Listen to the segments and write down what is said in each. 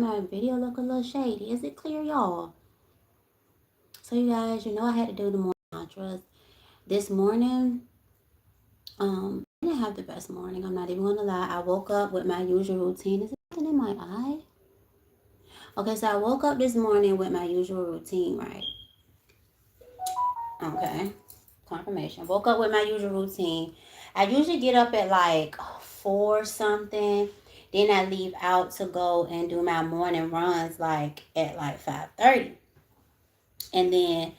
my video look a little shady. Is it clear, y'all? So you guys, I had to do the morning mantras. This morning, I didn't have the best morning. I'm not even gonna lie. I woke up with my usual routine. Is it something in my eye? Okay, so I woke up this morning with my usual routine, right? Okay. Confirmation. Woke up with my usual routine. I usually get up at like 4 something. Then I leave out to go and do my morning runs like at like 5:30. And then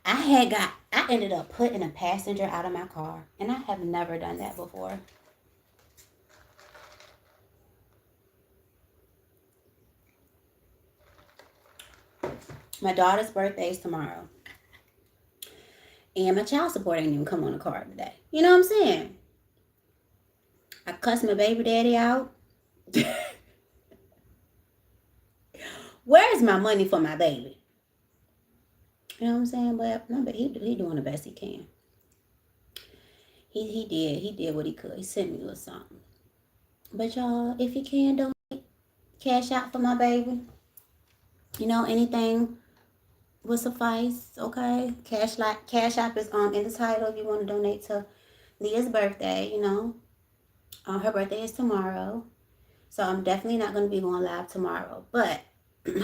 I ended up putting a passenger out of my car. And I have never done that before. My daughter's birthday is tomorrow. And my child support ain't even come on the card today. You know what I'm saying? I cussed my baby daddy out. Where's my money for my baby? You know what I'm saying? But no, but he doing the best he can. He did what he could. He sent me a little something. But y'all, if you can donate, cash out for my baby. Anything will suffice. Okay, cash app is in the title. If you want to donate to Leah's birthday, her birthday is tomorrow, so I'm definitely not going to be going live tomorrow. But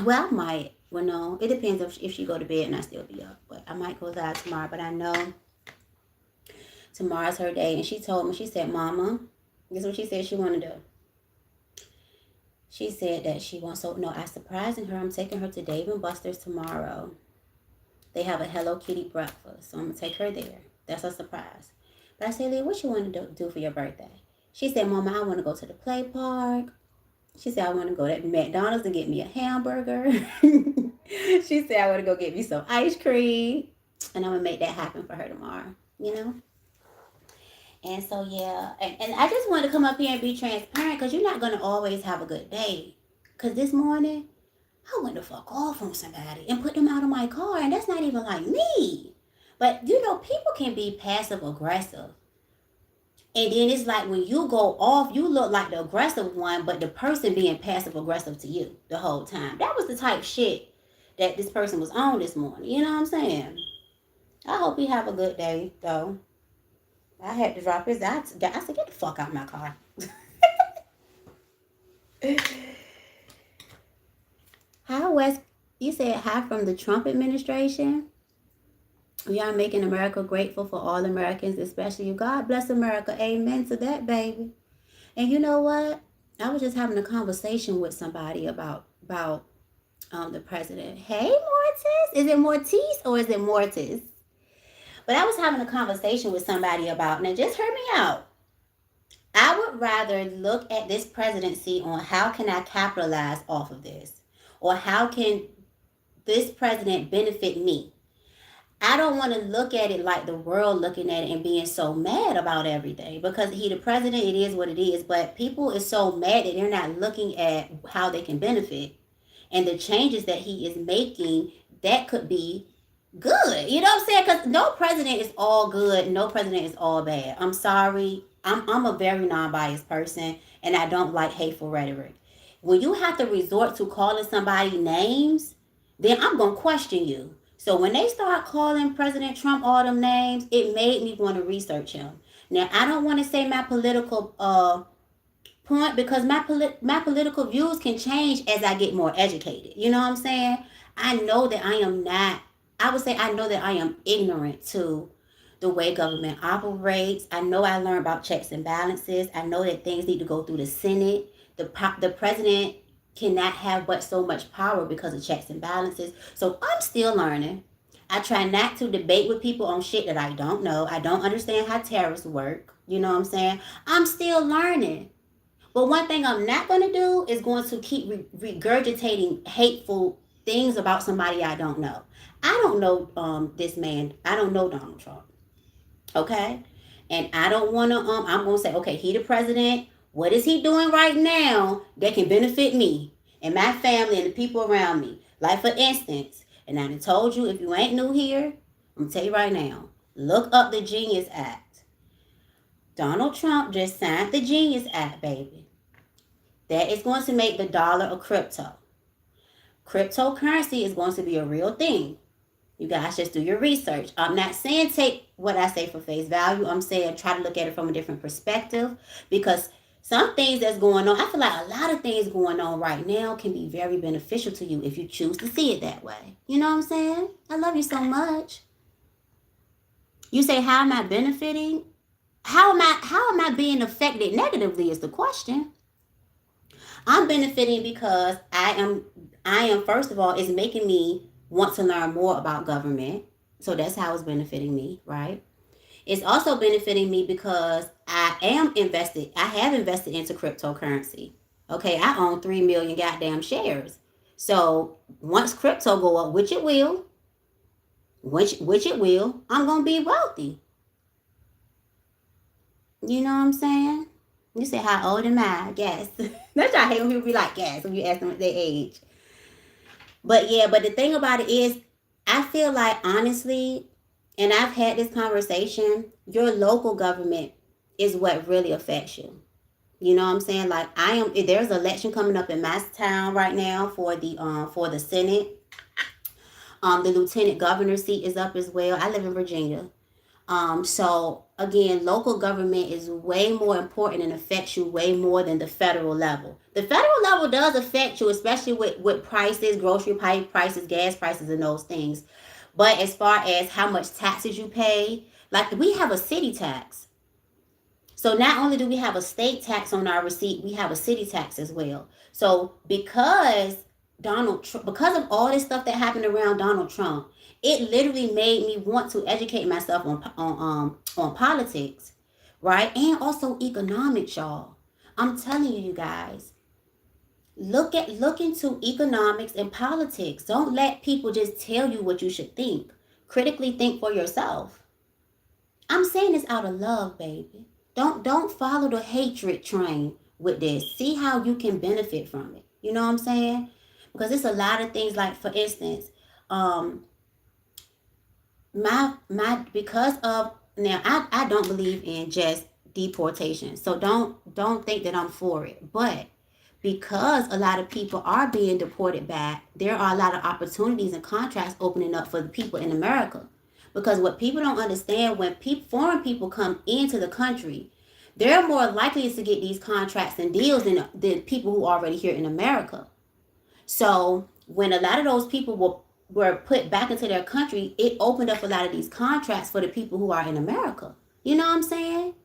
well, I might. Well, no, it depends if she go to bed and I still be up. But I might go live tomorrow. But I know tomorrow's her day, and she told me. She said, "Mama," this is what she said she wanted to do. She said that she wants, so no, I'm surprising her. I'm taking her to Dave and Buster's tomorrow. They have a Hello Kitty breakfast, so I'm going to take her there. That's a surprise. But I said, Leah, what you want to do for your birthday? She said, Mama, I want to go to the play park. She said, I want to go to McDonald's and get me a hamburger. She said, I want to go get me some ice cream. And I'm going to make that happen for her tomorrow, And so, yeah, and I just wanted to come up here and be transparent because you're not going to always have a good day. Because this morning, I went the fuck off on somebody and put them out of my car, and that's not even like me. But, people can be passive aggressive. And then it's like when you go off, you look like the aggressive one, but the person being passive aggressive to you the whole time. That was the type shit that this person was on this morning. You know what I'm saying? I hope you have a good day, though. I had to drop his. I said, get the fuck out of my car. Hi, Wes. You said hi from the Trump administration. We are making America grateful for all Americans, especially you. God bless America. Amen to that, baby. And you know what? I was just having a conversation with somebody about the president. Hey, Mortis. Is it Mortis or is it Mortis? But I was having a conversation with somebody about, now just hear me out. I would rather look at this presidency on how can I capitalize off of this? Or how can this president benefit me? I don't want to look at it like the world looking at it and being so mad about everything. Because he the president, it is what it is. But people is so mad that they're not looking at how they can benefit. And the changes that he is making, that could be good. You know what I'm saying? Because no president is all good. No president is all bad. I'm sorry. I'm a very non-biased person, and I don't like hateful rhetoric. When you have to resort to calling somebody names, then I'm going to question you. So when they start calling President Trump all them names, it made me want to research him. Now, I don't want to say my political point because my political views can change as I get more educated. You know what I'm saying? I know that I am not, I would say I know that I am ignorant to the way government operates. I know I learned about checks and balances. I know that things need to go through the Senate. The president cannot have but so much power because of checks and balances. So I'm still learning. I try not to debate with people on shit that I don't know. I don't understand how tariffs work. You know what I'm saying? I'm still learning. But one thing I'm not going to do is going to keep regurgitating hateful things about somebody I don't know. I don't know this man. I don't know Donald Trump. Okay? And I don't want to, I'm going to say, okay, he the president. What is he doing right now that can benefit me and my family and the people around me? Like, for instance, and I done told you, if you ain't new here, I'm going to tell you right now, look up the Genius Act. Donald Trump just signed the Genius Act, baby. That is going to make the dollar a crypto. cryptocurrency is going to be a real thing. You guys just do your research. I'm not saying take what I say for face value. I'm saying try to look at it from a different perspective, because some things that's going on, I feel like a lot of things going on right now can be very beneficial to you if you choose to see it that way. You know what I'm saying? I love you so much. You say, how am I benefiting? How am I being affected negatively is the question. I'm benefiting because I am first of all, it's making me want to learn more about government. So that's how it's benefiting me, right? It's also benefiting me because I have invested into cryptocurrency. Okay, I own 3 million goddamn shares. So once crypto go up, which it will, I'm gonna be wealthy. You know what I'm saying? You say, how old am I? Guess. That's why I hate when people be like, guess, when you ask them their age. But yeah, but the thing about it is, I feel like honestly, and I've had this conversation, your local government is what really affects you. You know what I'm saying? Like there's an election coming up in my town right now for the Senate. The lieutenant governor seat is up as well. I live in Virginia. So again, local government is way more important and affects you way more than the federal level. The federal level does affect you, especially with prices, grocery prices, gas prices, and those things. But as far as how much taxes you pay, like we have a city tax. So not only do we have a state tax on our receipt, we have a city tax as well. So because because of all this stuff that happened around Donald Trump, it literally made me want to educate myself on politics, right? And also economics, y'all. I'm telling you guys, look into economics and politics. Don't let people just tell you what you should think. Critically think for yourself. I'm saying this out of love, baby. Don't follow the hatred train with this. See how you can benefit from it. You know what I'm saying? Because it's a lot of things, like for instance, because of now I don't believe in just deportation. So don't think that I'm for it. But because a lot of people are being deported back, there are a lot of opportunities and contracts opening up for the people in America. Because what people don't understand, when foreign people come into the country, they're more likely to get these contracts and deals than people who are already here in America. So when a lot of those people were put back into their country, it opened up a lot of these contracts for the people who are in America. You know what I'm saying?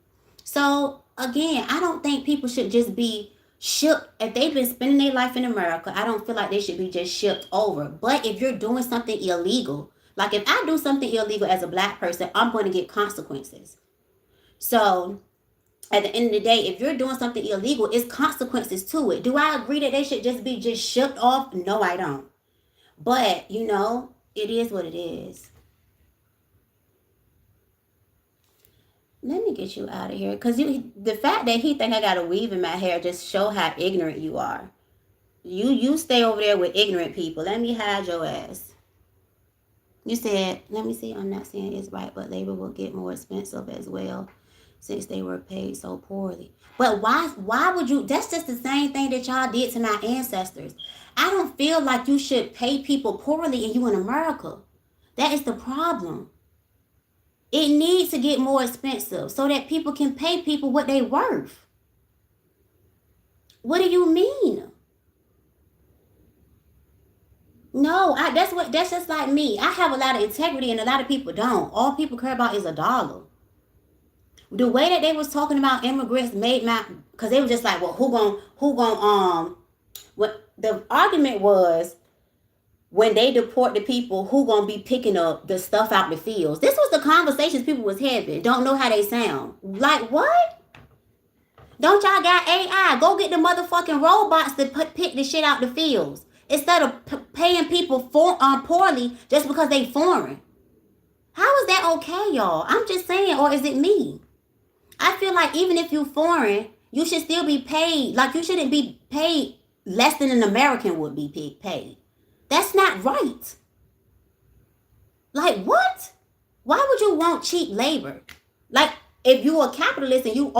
So again, I don't think people should just be shipped. If they've been spending their life in America, I don't feel like they should be just shipped over. But if you're doing something illegal, like if I do something illegal as a black person, I'm going to get consequences. So at the end of the day, if you're doing something illegal, it's consequences to it. Do I agree that they should just be shipped off? No, I don't. But, it is what it is. Let me get you out of here. Because the fact that he think I got a weave in my hair just show how ignorant you are. You stay over there with ignorant people. Let me hide your ass. You said, let me see, I'm not saying it's right, but labor will get more expensive as well since they were paid so poorly. But why would you? That's just the same thing that y'all did to my ancestors. I don't feel like you should pay people poorly and you in America. That is the problem. It needs to get more expensive so that people can pay people what they worth. What do you mean? No, that's just like me. I have a lot of integrity and a lot of people don't. All people care about is a dollar. The way that they was talking about immigrants because they were just like, well, what the argument was, when they deport the people, who gonna be picking up the stuff out the fields? This was the conversations people was having. Don't know how they sound. Like what? Don't y'all got AI? Go get the motherfucking robots to pick the shit out the fields instead of paying people poorly just because they foreign. How is that okay, y'all? I'm just saying, or is it me? I feel like even if you foreign, you should still be paid. Like you shouldn't be paid less than an American would be paid. That's not right. Like what? Why would you want cheap labor? Like if you're a capitalist and you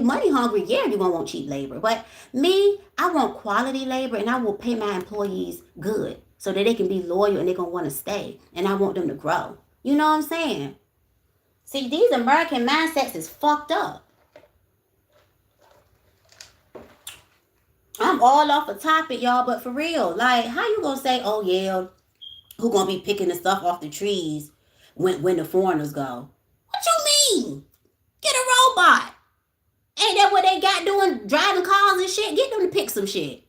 money hungry, yeah, you're gonna want cheap labor. But me, I want quality labor and I will pay my employees good. so that they can be loyal and they're going to want to stay. And I want them to grow. You know what I'm saying? See, these American mindsets is fucked up. I'm all off the topic, y'all, but for real, like, how you gonna say, oh yeah, who gonna be picking the stuff off the trees when the foreigners go? What you mean? Get a robot. Ain't that what they got doing, driving cars and shit? Get them to pick some shit.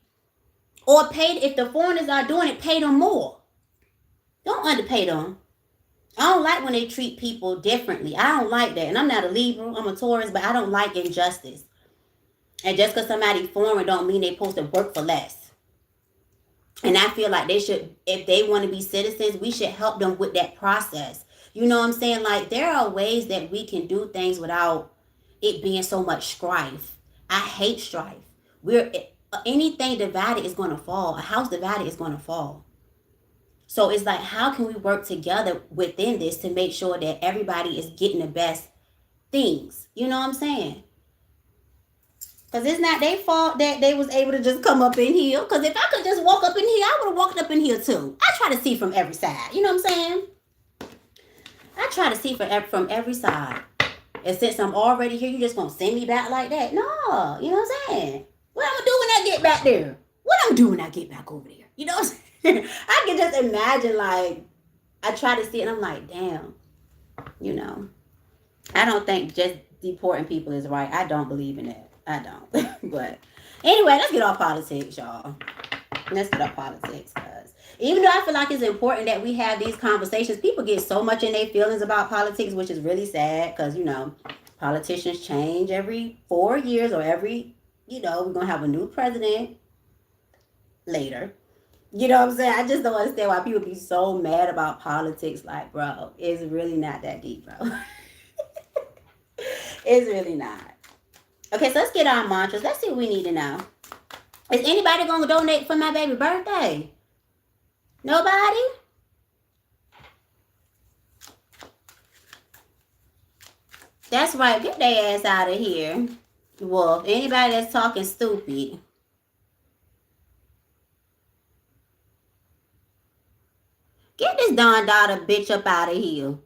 Or pay, if the foreigners are doing it, pay them more. Don't underpay them. I don't like when they treat people differently. I don't like that. And I'm not a Libra, I'm a Taurus, but I don't like injustice. And just because somebody foreign don't mean they're supposed to work for less. And I feel like they should, if they want to be citizens, we should help them with that process. You know what I'm saying? Like, there are ways that we can do things without it being so much strife. I hate strife. Anything divided is going to fall. A house divided is going to fall. So it's like, how can we work together within this to make sure that everybody is getting the best things? You know what I'm saying? Because it's not their fault that they was able to just come up in here. Because if I could just walk up in here, I would have walked up in here too. I try to see from every side. You know what I'm saying? I try to see from every side. And since I'm already here, you just going to send me back like that? No. You know what I'm saying? What I'm going to do when I get back there? What I'm doing when I get back over there? You know what I'm saying? I can just imagine, like, I try to see it and I'm like, damn. You know. I don't think just deporting people is right. I don't believe in that. I don't. But anyway, let's get off politics, y'all. Let's get off politics, guys. Even though I feel like it's important that we have these conversations, people get so much in their feelings about politics, which is really sad because, you know, politicians change every 4 years or every, you know, we're going to have a new president later. You know what I'm saying? I just don't understand why people be so mad about politics. Like, bro, it's really not that deep, bro. It's really not. Okay, so let's get our mantras. Let's see what we need to know. Is anybody going to donate for my baby birthday? Nobody? That's right. Get their ass out of here. Wolf. Anybody that's talking stupid. Get this Don Dada bitch up out of here.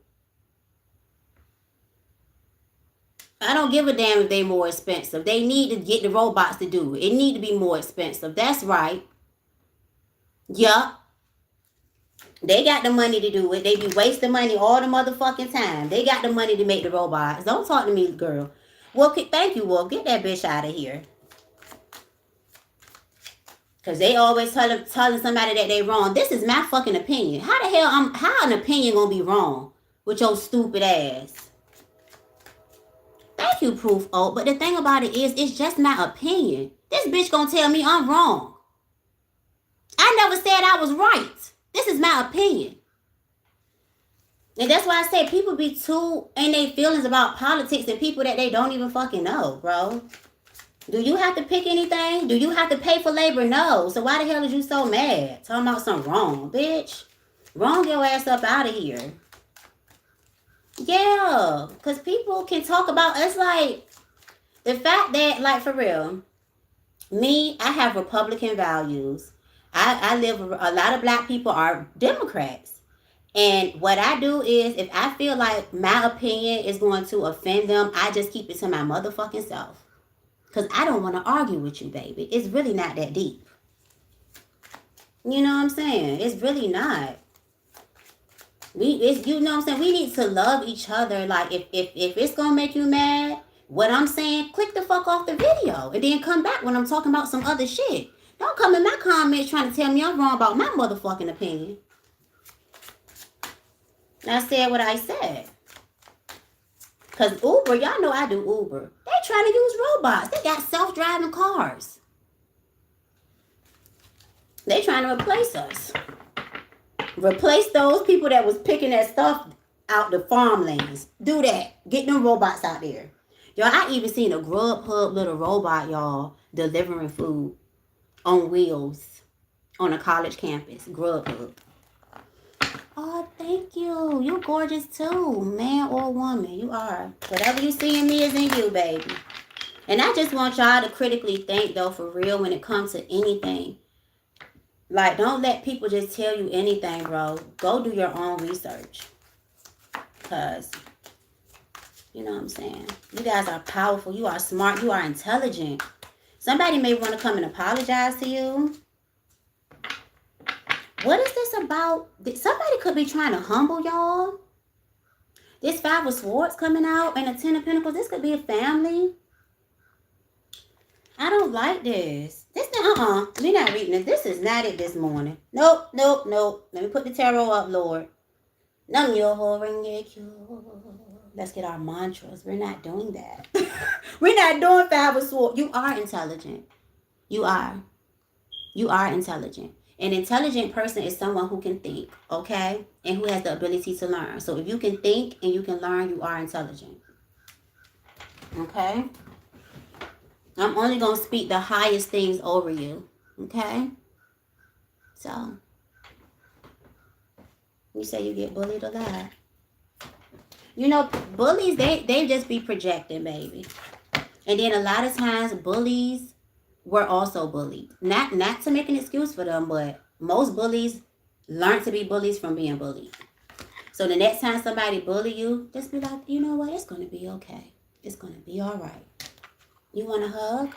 I don't give a damn if they more expensive. They need to get the robots to do it. It need to be more expensive. That's right. Yup. They got the money to do it. They be wasting money all the motherfucking time. They got the money to make the robots. Don't talk to me, girl. Well, thank you, Wolf. Get that bitch out of here. Because they always telling somebody that they wrong. This is my fucking opinion. How the hell, how an opinion gonna be wrong with your stupid ass? Thank you, Proof Oak. But the thing about it is, it's just my opinion. This bitch gonna tell me I'm wrong. I never said I was right. This is my opinion. And that's why I say people be too in their feelings about politics and people that they don't even fucking know, bro. Do you have to pick anything? Do you have to pay for labor? No. So why the hell is you so mad? Talking about something wrong, bitch. Wrong your ass up out of here. Yeah, because people can talk about, it's like, the fact that, like, for real, me, I have Republican values. I live, a lot of black people are Democrats. And what I do is, if I feel like my opinion is going to offend them, I just keep it to my motherfucking self. Because I don't want to argue with you, baby. It's really not that deep. You know what I'm saying? It's really not. You know what I'm saying? We need to love each other. Like, if it's going to make you mad, what I'm saying, click the fuck off the video. And then come back when I'm talking about some other shit. Don't come in my comments trying to tell me I'm wrong about my motherfucking opinion. I said what I said. Because Uber, y'all know I do Uber. They trying to use robots. They got self-driving cars. They trying to replace us. Replace those people that was picking that stuff out the farmlands. Do that. Get them robots out there. Y'all, I even seen a Grubhub little robot, y'all, delivering food on wheels on a college campus. Grubhub. Oh, thank you. You gorgeous too, man or woman. You are. Whatever you see in me is in you, baby. And I just want y'all to critically think, though, for real, when it comes to anything. Like, don't let people just tell you anything, bro. Go do your own research. Because, you know what I'm saying? You guys are powerful. You are smart. You are intelligent. Somebody may want to come and apologize to you. What is this about? Somebody could be trying to humble y'all. This Five of Swords coming out and the Ten of Pentacles. This could be a family. I don't like this. We're not reading this. This is not it this morning. Nope. Let me put the tarot up, Lord. Let's get our mantras. We're not doing that. We're not doing Five of Swords. You are intelligent. You are intelligent. An intelligent person is someone who can think, okay? And who has the ability to learn. So if you can think and you can learn, you are intelligent. Okay? I'm only going to speak the highest things over you. Okay? So, you say you get bullied a lot. You know, bullies, they just be projecting, baby. And then a lot of times, bullies were also bullied. Not to make an excuse for them, but most bullies learn to be bullies from being bullied. So the next time somebody bully you, just be like, you know what? It's going to be okay. It's going to be all right. You want a hug?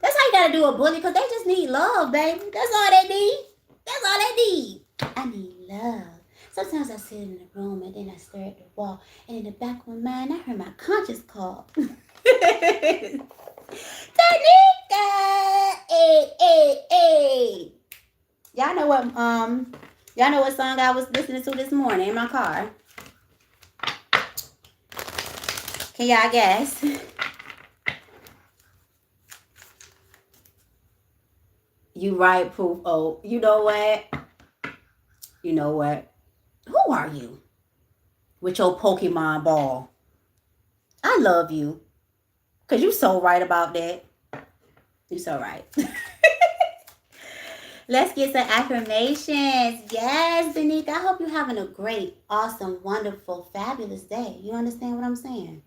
That's how you got to do a bully, because they just need love, baby. That's all they need. That's all they need. I need love. Sometimes I sit in the room and then I stare at the wall. And in the back of my mind, I heard my conscience call. Tanika! Hey. Y'all know what song I was listening to this morning in my car? Can y'all guess? You right, Proof. Oh, you know what? Who are you? With your Pokemon ball. I love you. Because you so right about that. You so right. Let's get some affirmations. Yes, Danica. I hope you're having a great, awesome, wonderful, fabulous day. You understand what I'm saying?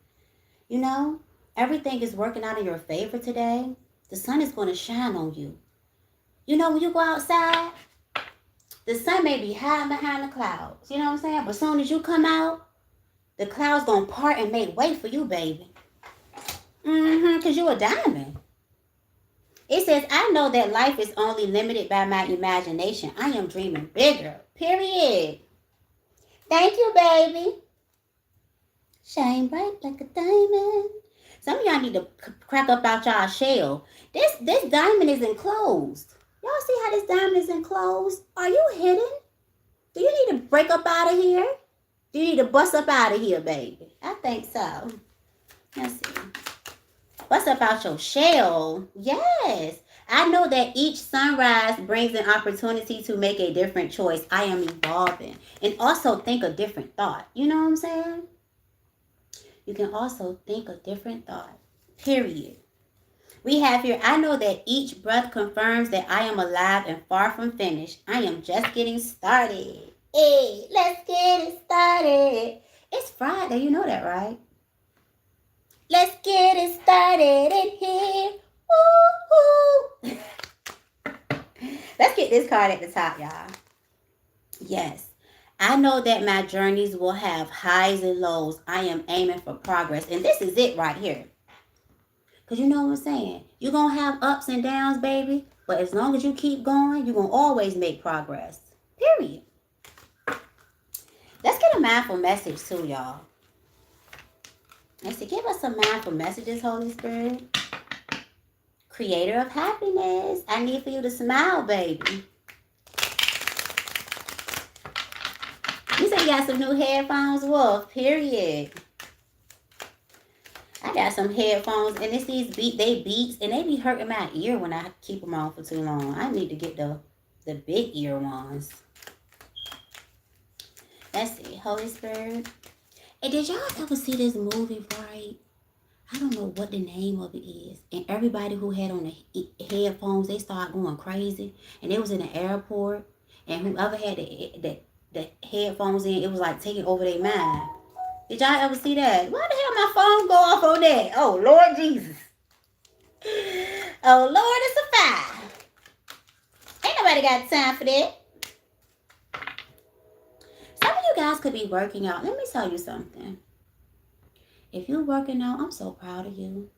You know, everything is working out in your favor today. The sun is going to shine on you. You know, when you go outside, the sun may be hiding behind the clouds. You know what I'm saying? But as soon as you come out, the clouds going to part and make way for you, baby. Because you're a diamond. It says, I know that life is only limited by my imagination. I am dreaming bigger. Period. Thank you, baby. Shine bright like a diamond. Some of y'all need to crack up out y'all shell. This diamond is enclosed. Y'all see how this diamond is enclosed? Are you hidden? Do you need to break up out of here? Do you need to bust up out of here, baby? I think so. Let's see. Bust up out your shell. Yes. I know that each sunrise brings an opportunity to make a different choice. I am evolving. And also think a different thought. You know what I'm saying? You can also think a different thought. Period. We have here, I know that each breath confirms that I am alive and far from finished. I am just getting started. Hey, let's get it started. It's Friday, you know that, right? Let's get it started in here. Woo-hoo. Let's get this card at the top, y'all. Yes. I know that my journeys will have highs and lows. I am aiming for progress. And this is it right here. Because you know what I'm saying? You're going to have ups and downs, baby. But as long as you keep going, you're going to always make progress. Period. Let's get a mindful message too, y'all. Let's see. Give us some mindful messages, Holy Spirit. Creator of happiness. I need for you to smile, baby. You say you got some new headphones, Wolf. Period. I got some headphones, and it's these beats, and they be hurting my ear when I keep them on for too long. I need to get the big ear ones. Let's see, Holy Spirit. And did y'all ever see this movie, right? I don't know what the name of it is. And everybody who had on the headphones, they started going crazy. And they was in the airport, and whoever had the headphones in, it was like taking over their mind. Did y'all ever see that? Why the hell my phone go off on that? Oh, Lord Jesus. Oh, Lord, it's a fire. Ain't nobody got time for that. Some of you guys could be working out. Let me tell you something. If you're working out, I'm so proud of you.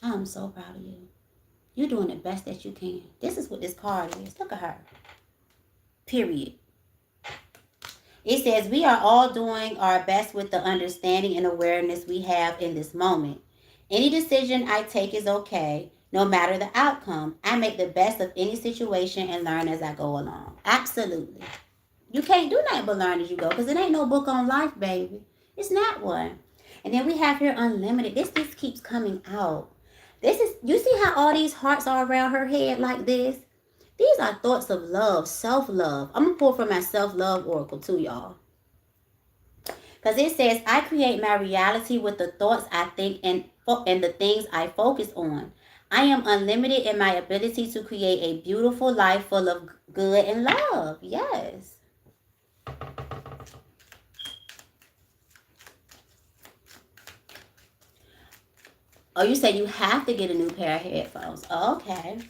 I'm so proud of you. You're doing the best that you can. This is what this card is. Look at her. Period. It says, we are all doing our best with the understanding and awareness we have in this moment. Any decision I take is okay, no matter the outcome. I make the best of any situation and learn as I go along. Absolutely. You can't do nothing but learn as you go, because it ain't no book on life, baby. It's not one. And then we have here unlimited. This keeps coming out. You see how all these hearts are around her head like this? These are thoughts of love, self-love. I'm going to pull from my self-love oracle too, y'all. Because it says, I create my reality with the thoughts I think and the things I focus on. I am unlimited in my ability to create a beautiful life full of good and love. Yes. Oh, you said you have to get a new pair of headphones. Okay.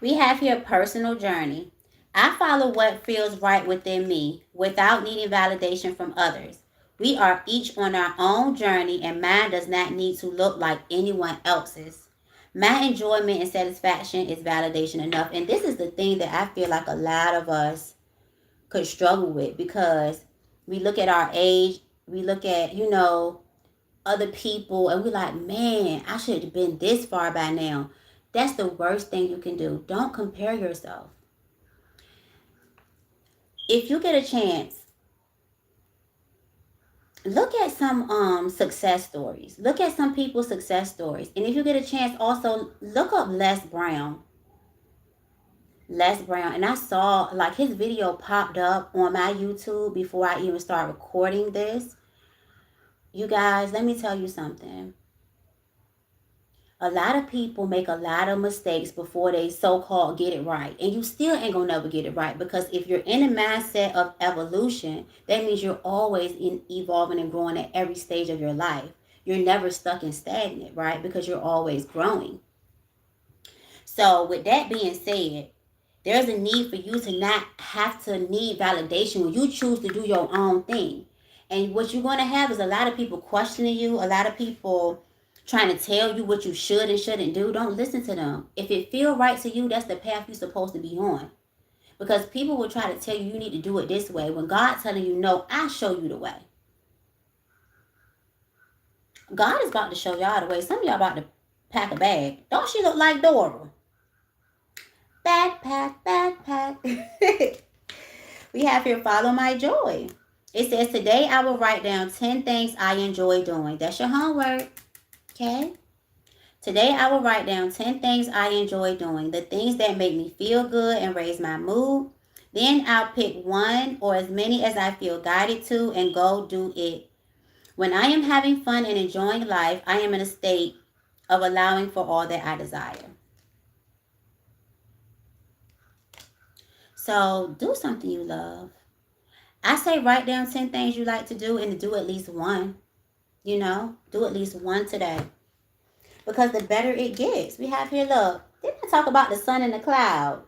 We have here personal journey. I follow what feels right within me without needing validation from others. We are each on our own journey, and mine does not need to look like anyone else's. My enjoyment and satisfaction is validation enough. And this is the thing that I feel like a lot of us could struggle with, because we look at our age, we look at, other people, and we're like, man, I should have been this far by now. That's the worst thing you can do. Don't compare yourself. If you get a chance, look at some success stories. Look at some people's success stories. And if you get a chance, also look up Les Brown. Les Brown. And I saw, like, his video popped up on my YouTube before I even started recording this. You guys, let me tell you something. A lot of people make a lot of mistakes before they so-called get it right. And you still ain't gonna never get it right, because if you're in a mindset of evolution, that means you're always evolving and growing at every stage of your life. You're never stuck and stagnant, right? Because you're always growing. So with that being said, there's a need for you to not have to need validation when you choose to do your own thing. And what you're going to have is a lot of people questioning you, a lot of people trying to tell you what you should and shouldn't do. Don't listen to them. If it feel right to you, that's the path you're supposed to be on. Because people will try to tell you need to do it this way, when God's telling you, no, I'll show you the way. God is about to show y'all the way. Some of y'all about to pack a bag. Don't she look like Dora? Backpack, backpack. We have here, follow my joy. It says, today I will write down 10 things I enjoy doing. That's your homework. Okay? Today I will write down 10 things I enjoy doing. The things that make me feel good and raise my mood. Then I'll pick one or as many as I feel guided to and go do it. When I am having fun and enjoying life, I am in a state of allowing for all that I desire. So do something you love. I say write down 10 things you like to do and do at least one. Do at least one today. Because the better it gets. We have here, look, didn't I talk about the sun and the clouds?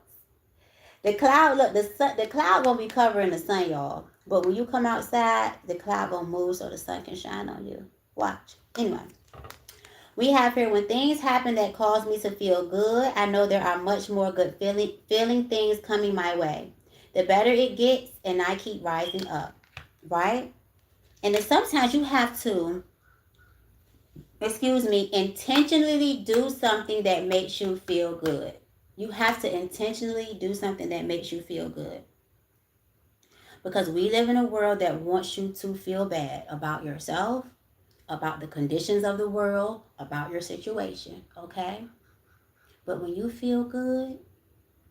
The cloud, look, the cloud gonna be covering the sun, y'all. But when you come outside, the cloud gonna move so the sun can shine on you. Watch. Anyway. We have here, when things happen that cause me to feel good, I know there are much more good feeling things coming my way. The better it gets, and I keep rising up. Right? And then sometimes you have to, intentionally do something that makes you feel good. You have to intentionally do something that makes you feel good. Because we live in a world that wants you to feel bad about yourself, about the conditions of the world, about your situation, okay? But when you feel good,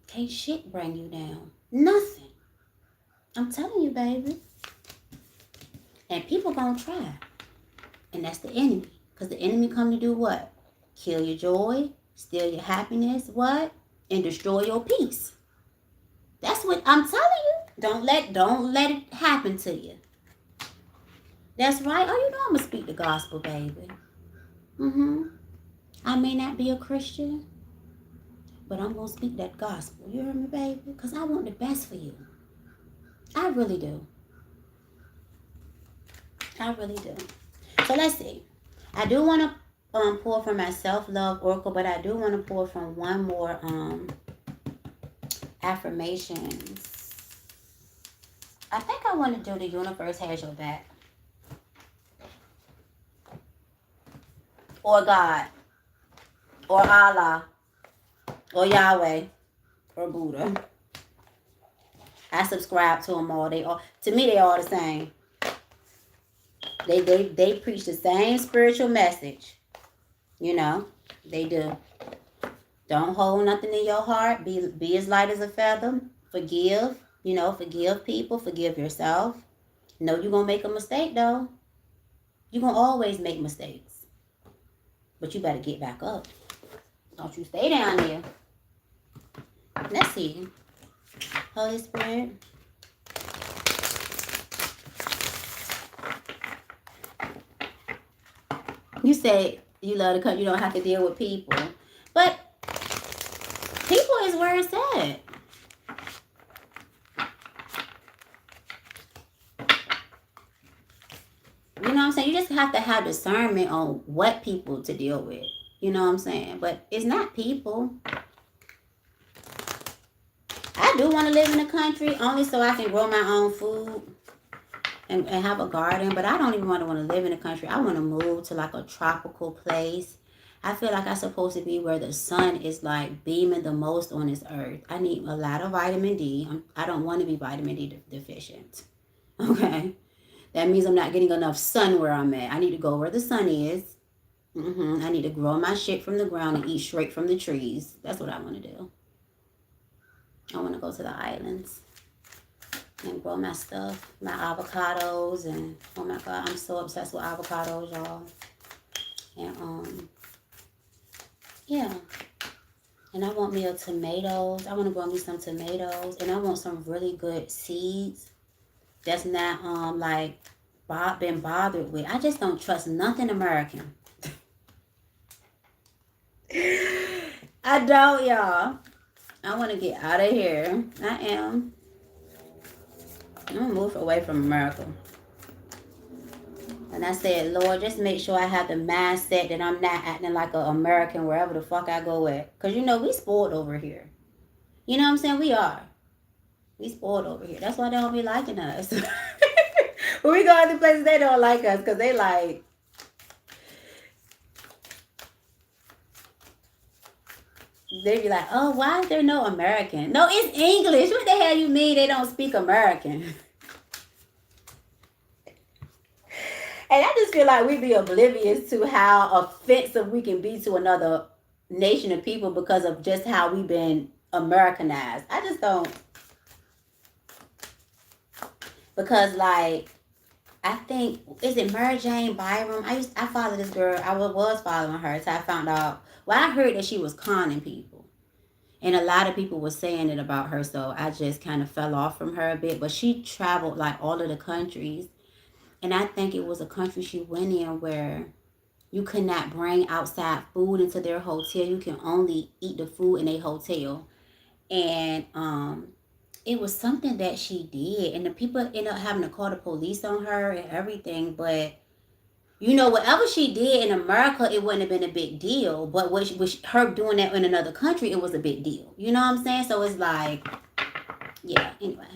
can't shit bring you down. Nothing. I'm telling you, baby. And people gonna try. And that's the enemy. Because the enemy come to do what? Kill your joy, steal your happiness, what? And destroy your peace. That's what I'm telling you. Don't let it happen to you. That's right. Oh, I'm going to speak the gospel, baby. I may not be a Christian, but I'm going to speak that gospel. You hear me, baby? Because I want the best for you. I really do. I really do. So let's see. I do want to pull from my self-love oracle, but I do want to pull from one more affirmations. I think I want to do the universe has your back. Or God. Or Allah. Or Yahweh. Or Buddha. I subscribe to them all. To me, they all the same. They preach the same spiritual message. You know, they do. Don't hold nothing in your heart. Be as light as a feather. Forgive. Forgive people. Forgive yourself. Know you're going to make a mistake, though. You're going to always make mistakes. But you better get back up. Don't you stay down there. Let's see. Holy Spirit. You say you love the country. You don't have to deal with people. But people is where it's at. You know what I'm saying? You just have to have discernment on what people to deal with. You know what I'm saying? But it's not people. I do want to live in the country only so I can grow my own food and have a garden. But I don't even want to live in the country. I want to move to like a tropical place. I feel like I'm supposed to be where the sun is like beaming the most on this earth. I need a lot of vitamin D. I don't want to be vitamin D deficient. Okay? That means I'm not getting enough sun where I'm at. I need to go where the sun is. I need to grow my shit from the ground and eat straight from the trees. That's what I want to do. I want to go to the islands and grow my stuff, my avocados, and oh my God, I'm so obsessed with avocados, y'all. And yeah. And I want me a tomatoes. I want to grow me some tomatoes, and I want some really good seeds that's not like been bothered with. I just don't trust nothing American. I don't, y'all. I want to get out of here. I am. I'm going to move away from America. And I said, Lord, just make sure I have the mindset that I'm not acting like an American wherever the fuck I go at. Because, we spoiled over here. You know what I'm saying? We are. We spoiled over here. That's why they don't be liking us. When we go to places, they don't like us because they like... They be like, oh, why is there no American? No, it's English. What the hell you mean they don't speak American? And I just feel like we be oblivious to how offensive we can be to another nation of people because of just how we've been Americanized. I just don't. Because, like, I think, is it Mary Jane Byram? I follow this girl. I was following her until I found out. Well, I heard that she was conning people. And a lot of people were saying it about her. So I just kind of fell off from her a bit. But she traveled, like, all of the countries. And I think it was a country she went in where you could not bring outside food into their hotel. You can only eat the food in a hotel. And it was something that she did. And the people ended up having to call the police on her and everything. But, whatever she did in America, it wouldn't have been a big deal. But with her doing that in another country, it was a big deal. You know what I'm saying? So it's like, yeah, anyway.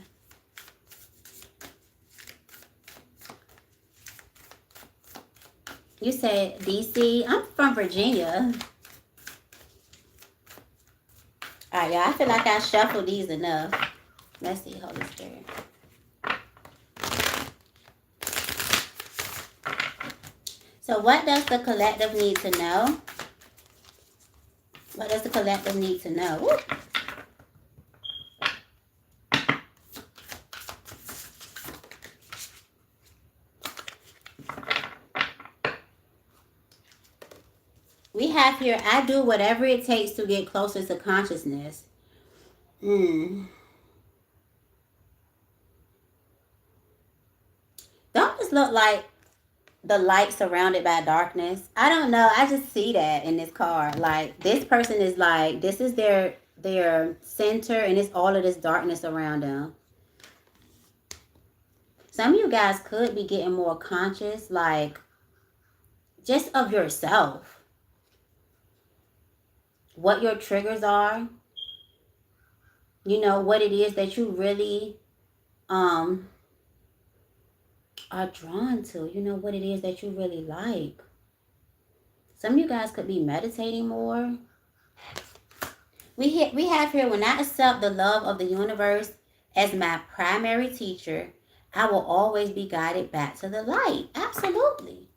You said DC. I'm from Virginia. All right, y'all. I feel like I shuffled these enough. Let's see, Holy Spirit. So what does the collective need to know? What does the collective need to know? Woo. We have here, I do whatever it takes to get closer to consciousness. Don't just look like the light surrounded by darkness. I don't know. I just see that in this card. Like this person is like, this is their center, and it's all of this darkness around them. Some of you guys could be getting more conscious, like just of yourself. What your triggers are. You know, what it is that you really are drawn to. You know, what it is that you really like. Some of you guys could be meditating more. We have here, when I accept the love of the universe as my primary teacher, I will always be guided back to the light. Absolutely.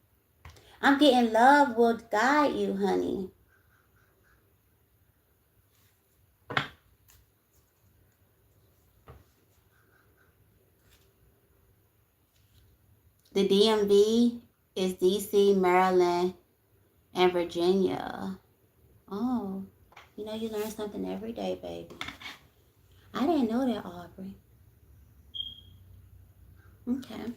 I'm getting love will guide you, honey. The DMV is DC, Maryland, and Virginia. Oh, you know, you learn something every day, baby. I didn't know that, Aubrey. Okay.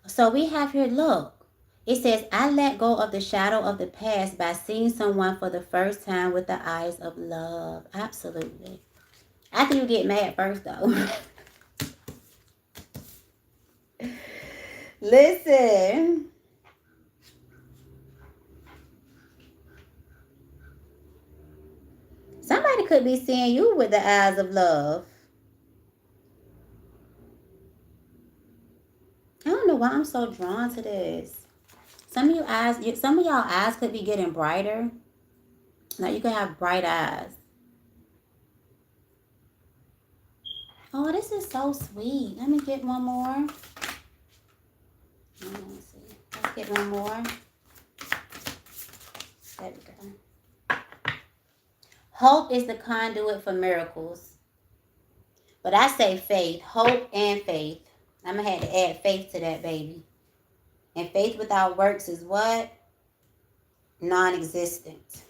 So we have here, look. It says, I let go of the shadow of the past by seeing someone for the first time with the eyes of love. Absolutely. After you get mad first, though. Listen. Somebody could be seeing you with the eyes of love. I don't know why I'm so drawn to this. Some of y'all eyes could be getting brighter. Like you could have bright eyes. Oh, this is so sweet. Let me get one more. Let me see. Let's get one more. There we go. Hope is the conduit for miracles. But I say faith. Hope and faith. I'm going to have to add faith to that, baby. And faith without works is what? Non-existent.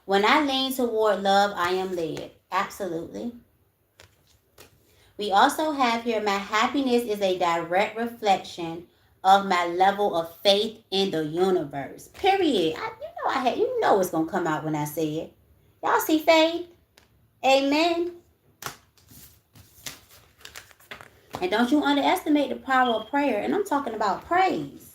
When I lean toward love, I am led. Absolutely. We also have here, my happiness is a direct reflection of my level of faith in the universe. Period. You know it's going to come out when I say it. Y'all see faith? Amen. And don't you underestimate the power of prayer. And I'm talking about praise.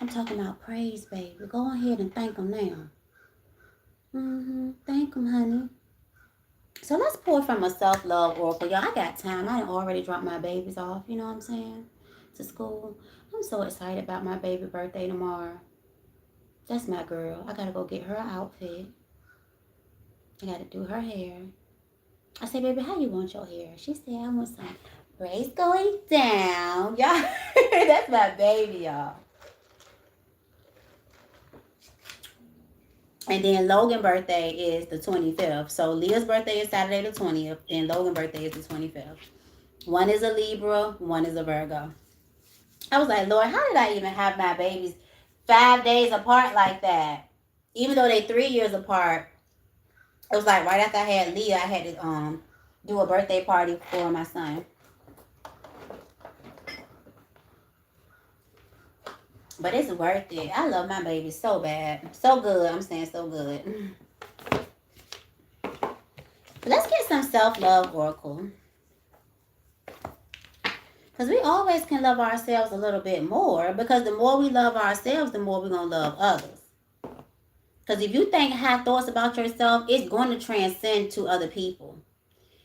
I'm talking about praise, baby. Go ahead and thank them now. Thank them, honey. So let's pull from a self-love oracle. Y'all, I got time. I done already dropped my babies off, you know what I'm saying, to school. I'm so excited about my baby birthday tomorrow. That's my girl. I got to go get her outfit. I got to do her hair. I said, baby, how you want your hair? She said, I want some braids going down. Y'all, that's my baby, y'all. And then Logan's birthday is the 25th. So Leah's birthday is Saturday the 20th, and Logan's birthday is the 25th. One is a Libra, one is a Virgo. I was like, Lord, how did I even have my babies 5 days apart like that? Even though they 3 years apart, it was like right after I had Leah, I had to do a birthday party for my son. But it's worth it. I love my baby so bad. So good. I'm saying so good. Let's get some self-love oracle. Because we always can love ourselves a little bit more. Because the more we love ourselves, the more we're going to love others. Because if you think high thoughts about yourself, it's going to transcend to other people.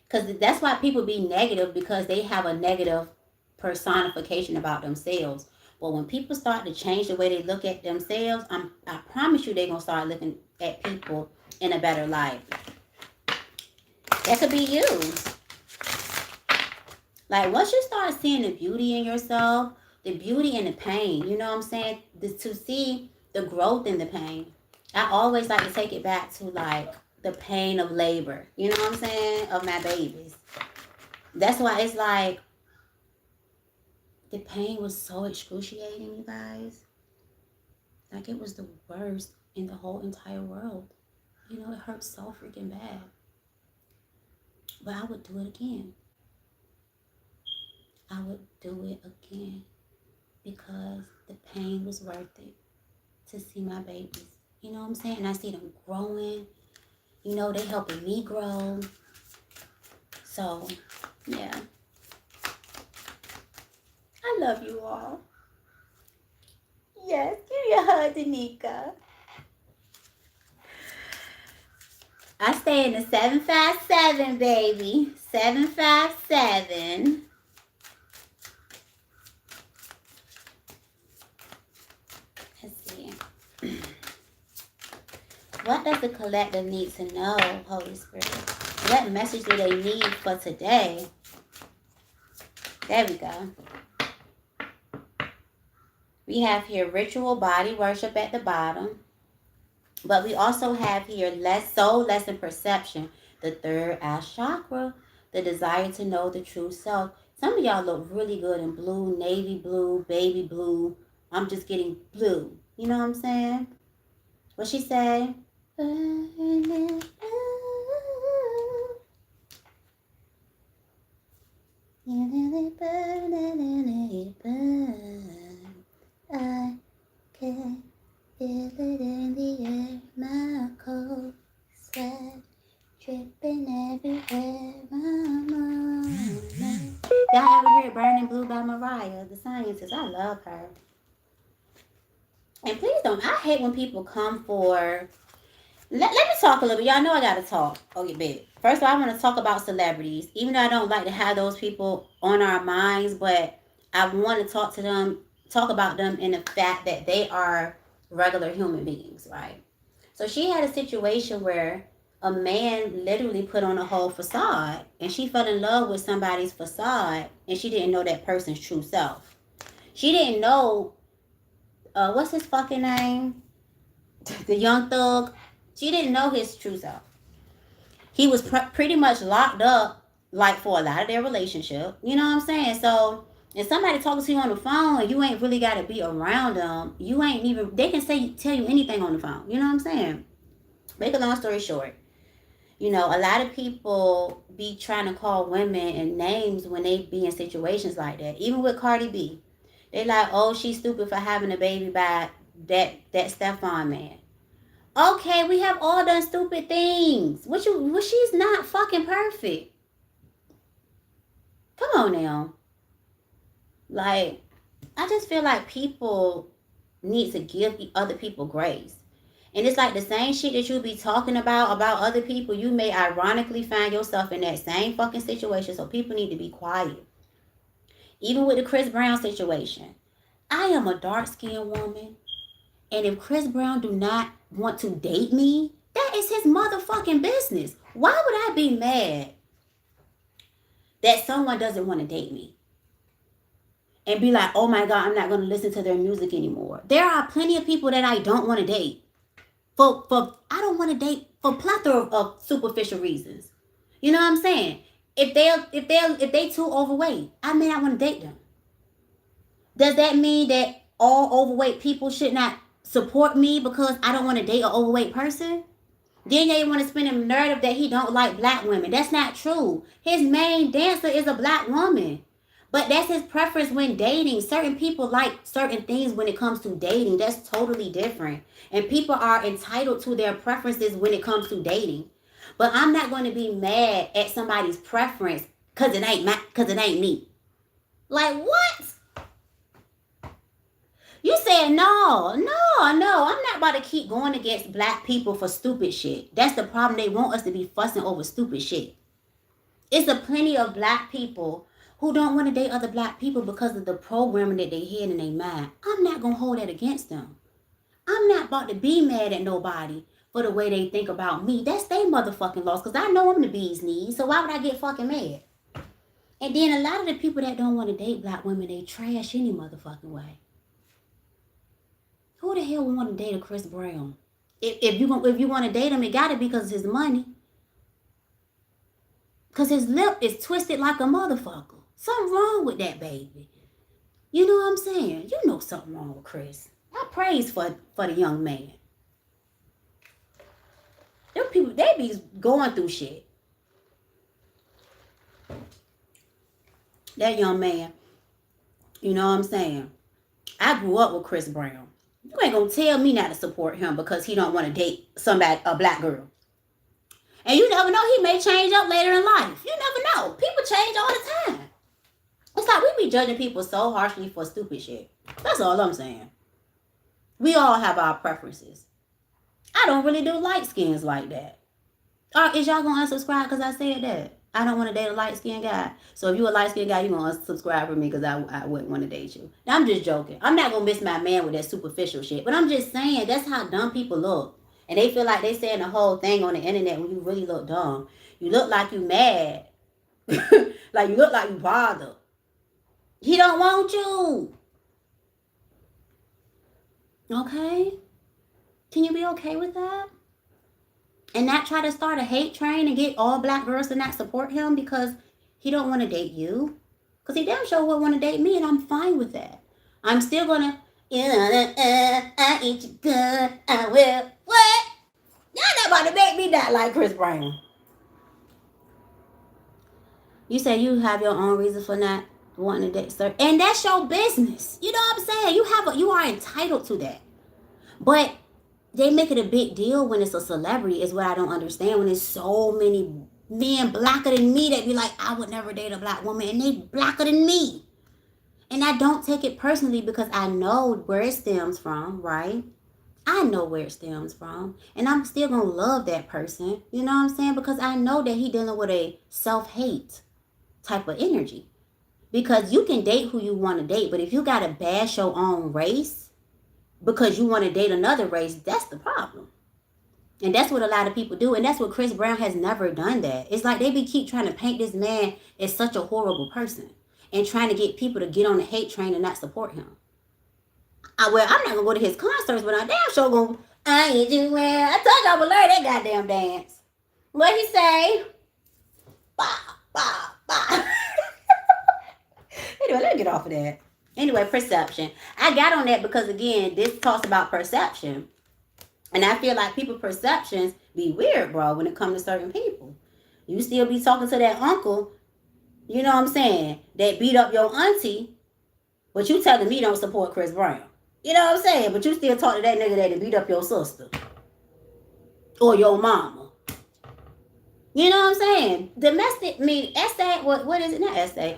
Because that's why people be negative, because they have a negative personification about themselves. But when people start to change the way they look at themselves, I promise you they're going to start looking at people in a better light. That could be you. Like, once you start seeing the beauty in yourself, the beauty in the pain, you know what I'm saying? To see the growth in the pain. I always like to take it back to, like, the pain of labor. You know what I'm saying? Of my babies. That's why it's like, the pain was so excruciating, you guys. Like, it was the worst in the whole entire world. You know, it hurt so freaking bad. But I would do it again. I would do it again because the pain was worth it to see my babies. You know what I'm saying? And I see them growing. You know, they helping me grow. So, yeah. I love you all. Yes, give me a hug, Danica. I stay in the 757, baby. 757. Let's see. What does the collective need to know, Holy Spirit? What message do they need for today? There we go. We have here ritual body worship at the bottom. But we also have here soul lesson perception, the third eye chakra, the desire to know the true self. Some of y'all look really good in blue, navy blue, baby blue. I'm just getting blue. You know what I'm saying? What she say? I can feel it in the air, my cold sweat dripping everywhere, mama. Y'all ever hear Burning Blue by Mariah, the scientist? I love her. And please don't, I hate when people come for, let me talk a little bit. Y'all know I gotta talk. Okay, babe. First of all, I want to talk about celebrities. Even though I don't like to have those people on our minds, but I want to talk about them in the fact that they are regular human beings, right? So she had a situation where a man literally put on a whole facade and she fell in love with somebody's facade and she didn't know that person's true self. She didn't know, what's his fucking name? The young thug. She didn't know his true self. He was pretty much locked up, like, for a lot of their relationship. You know what I'm saying? So if somebody talks to you on the phone and you ain't really got to be around them, you ain't even, they can tell you anything on the phone. You know what I'm saying? Make a long story short, you know, a lot of people be trying to call women and names when they be in situations like that. Even with Cardi B, they like, oh, she's stupid for having a baby by that Stefan man. Okay, we have all done stupid things. She's not fucking perfect. Come on now. Like, I just feel like people need to give other people grace. And it's like the same shit that you be talking about other people, you may ironically find yourself in that same fucking situation. So people need to be quiet. Even with the Chris Brown situation. I am a dark-skinned woman. And if Chris Brown do not want to date me, that is his motherfucking business. Why would I be mad that someone doesn't want to date me? And be like, oh my God, I'm not going to listen to their music anymore. There are plenty of people that I don't want to date. I don't want to date for a plethora of superficial reasons. You know what I'm saying? If they too overweight, I may not want to date them. Does that mean that all overweight people should not support me because I don't want to date an overweight person? Then they want to spin a narrative that he don't like black women. That's not true. His main dancer is a black woman. But that's his preference when dating. Certain people like certain things when it comes to dating. That's totally different. And people are entitled to their preferences when it comes to dating. But I'm not going to be mad at somebody's preference because it ain't me. Like, what? You said no. I'm not about to keep going against black people for stupid shit. That's the problem. They want us to be fussing over stupid shit. It's a plenty of black people who don't want to date other black people because of the programming that they had in their mind. I'm not going to hold that against them. I'm not about to be mad at nobody for the way they think about me. That's their motherfucking loss because I know I'm the bee's knees. So why would I get fucking mad? And then a lot of the people that don't want to date black women, they trash any motherfucking way. Who the hell would want to date a Chris Brown? If you want to date him, it got to be because of his money. Because his lip is twisted like a motherfucker. Something wrong with that baby. You know what I'm saying? You know something wrong with Chris. I praise for the young man. Them people, they be going through shit. That young man, you know what I'm saying? I grew up with Chris Brown. You ain't gonna tell me not to support him because he don't want to date somebody, a black girl. And you never know, he may change up later in life. You never know. People change all the time. It's like we be judging people so harshly for stupid shit. That's all I'm saying. We all have our preferences. I don't really do light skins like that. Is y'all gonna unsubscribe because I said that? I don't want to date a light skinned guy. So if you a light skinned guy, you gonna unsubscribe from me because I wouldn't want to date you. Now, I'm just joking. I'm not gonna miss my man with that superficial shit. But I'm just saying that's how dumb people look. And they feel like they saying the whole thing on the internet when you really look dumb. You look like you mad. Like you look like you bothered. He don't want you. Okay? Can you be okay with that? And not try to start a hate train and get all black girls to not support him because he don't want to date you. Because he damn sure would want to date me, and I'm fine with that. I'm still gonna, I eat you good, I will. What? Y'all not about to make me not like Chris Brown. You say you have your own reason for not wanting to date, sir, and that's your business. You know what I'm saying? You are entitled to that. But they make it a big deal when it's a celebrity is what I don't understand. When there's so many men blacker than me that be like, I would never date a black woman, and they blacker than me. And I don't take it personally because I know where it stems from, right? I know where it stems from. And I'm still going to love that person. You know what I'm saying? Because I know that he dealing with a self-hate type of energy. Because you can date who you want to date, but if you got to bash your own race because you want to date another race, that's the problem. And that's what a lot of people do. And that's what Chris Brown has never done that. It's like they keep trying to paint this man as such a horrible person and trying to get people to get on the hate train and not support him. I'm not going to go to his concerts, but I'm damn sure going to, I ain't you, man. I told you I would learn that goddamn dance. What he say? Bah, bah, bah. Anyway, let me get off of that. Anyway, perception. I got on that because, again, this talks about perception. And I feel like people's perceptions be weird, bro, when it comes to certain people. You still be talking to that uncle, you know what I'm saying, that beat up your auntie, but you telling me don't support Chris Brown. You know what I'm saying? But you still talk to that nigga that beat up your sister. Or your mama. You know what I'm saying? Domestic, essay, what is it? Not essay,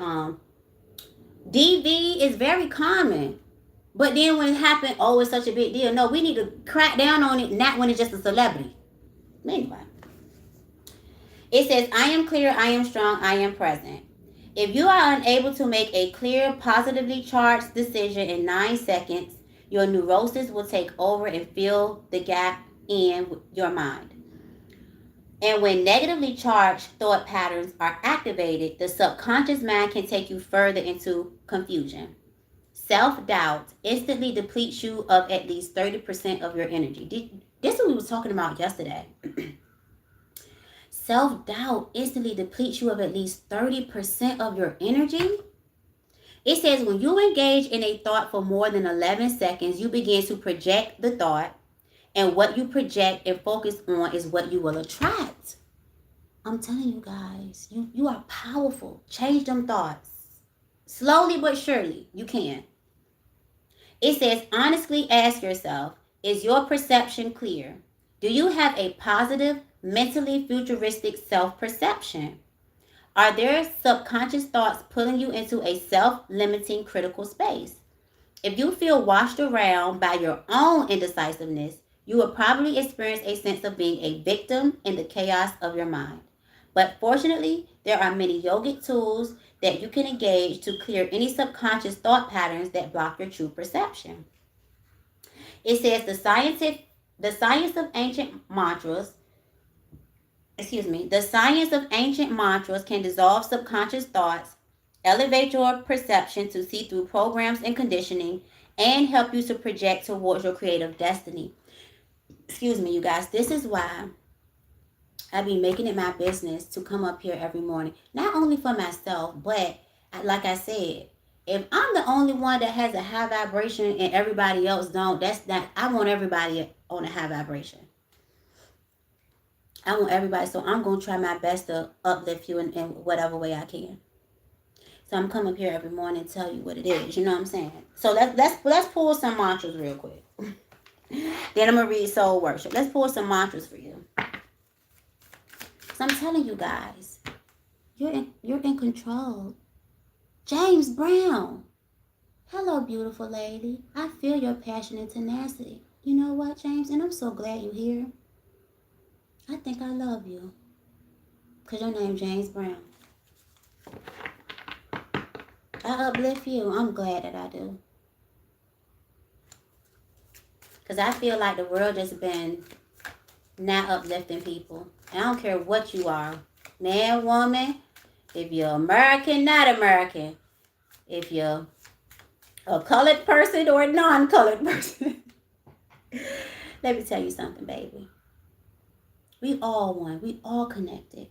DV is very common. But then when it happened, oh, it's such a big deal. No, we need to crack down on it, not when it's just a celebrity. Anyway. It says, I am clear, I am strong, I am present. If you are unable to make a clear, positively charged decision in 9 seconds, your neurosis will take over and fill the gap in your mind. And when negatively charged thought patterns are activated, the subconscious mind can take you further into confusion. Self-doubt instantly depletes you of at least 30% of your energy. This is what we were talking about yesterday. Self-doubt instantly depletes you of at least 30% of your energy. It says when you engage in a thought for more than 11 seconds, you begin to project the thought. And what you project and focus on is what you will attract. I'm telling you guys, you are powerful. Change them thoughts. Slowly but surely, you can. It says, honestly ask yourself, is your perception clear? Do you have a positive, mentally futuristic self-perception? Are there subconscious thoughts pulling you into a self-limiting critical space? If you feel washed around by your own indecisiveness, you will probably experience a sense of being a victim in the chaos of your mind. But fortunately, there are many yogic tools that you can engage to clear any subconscious thought patterns that block your true perception. It says the science of ancient mantras, the science of ancient mantras can dissolve subconscious thoughts, elevate your perception to see through programs and conditioning, and help you to project towards your creative destiny. You guys, this is why I be making it my business to come up here every morning, not only for myself, but like I said, if I'm the only one that has a high vibration and everybody else don't, I want everybody on a high vibration. I want everybody, so I'm going to try my best to uplift you in whatever way I can. So I'm coming up here every morning and tell you what it is. You know what I'm saying? So let's pull some mantras real quick. Then I'm gonna read soul worship. Let's pull some mantras for you. So I'm telling you guys, you're in control. James Brown. Hello, beautiful lady. I feel your passion and tenacity. You know what, James? And I'm so glad you're here. I think I love you. Because your name's James Brown. I uplift you. I'm glad that I do. Because I feel like the world just been not uplifting people. I don't care what you are. Man, woman. If you're American, not American. If you're a colored person or a non-colored person. Let me tell you something, baby. We all one. We all connected.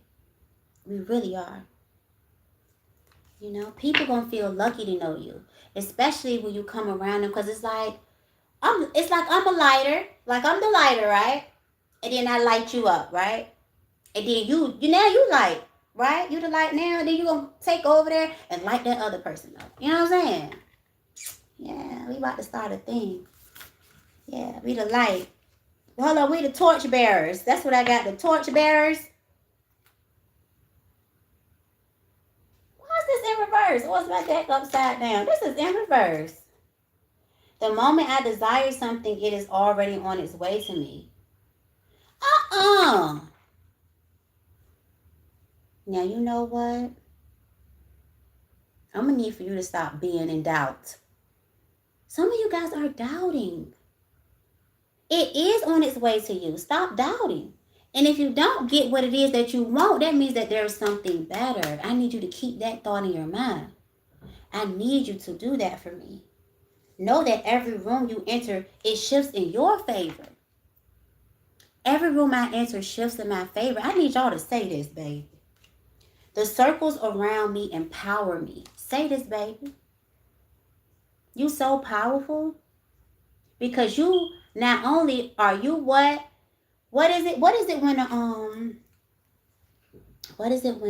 We really are. You know, people gonna feel lucky to know you, especially when you come around them, because it's like I'm a lighter, like I'm the lighter, right? And then I light you up, right? And then you now you light, right? You the light now, and then you gonna take over there and light that other person up. You know what I'm saying? Yeah, we about to start a thing. Yeah, we the light. Hold on, we the torch bearers. That's what I got, the torch bearers. Why is this in reverse? What's my deck upside down? This is in reverse. The moment I desire something, it is already on its way to me. Now, you know what? I'm going to need for you to stop being in doubt. Some of you guys are doubting. It is on its way to you. Stop doubting. And if you don't get what it is that you want, that means that there's something better. I need you to keep that thought in your mind. I need you to do that for me. Know that every room you enter, it shifts in your favor. Every room I enter shifts in my favor. I need y'all to say this, baby. The circles around me empower me. Say this, baby. You so powerful because you not only are you what is it when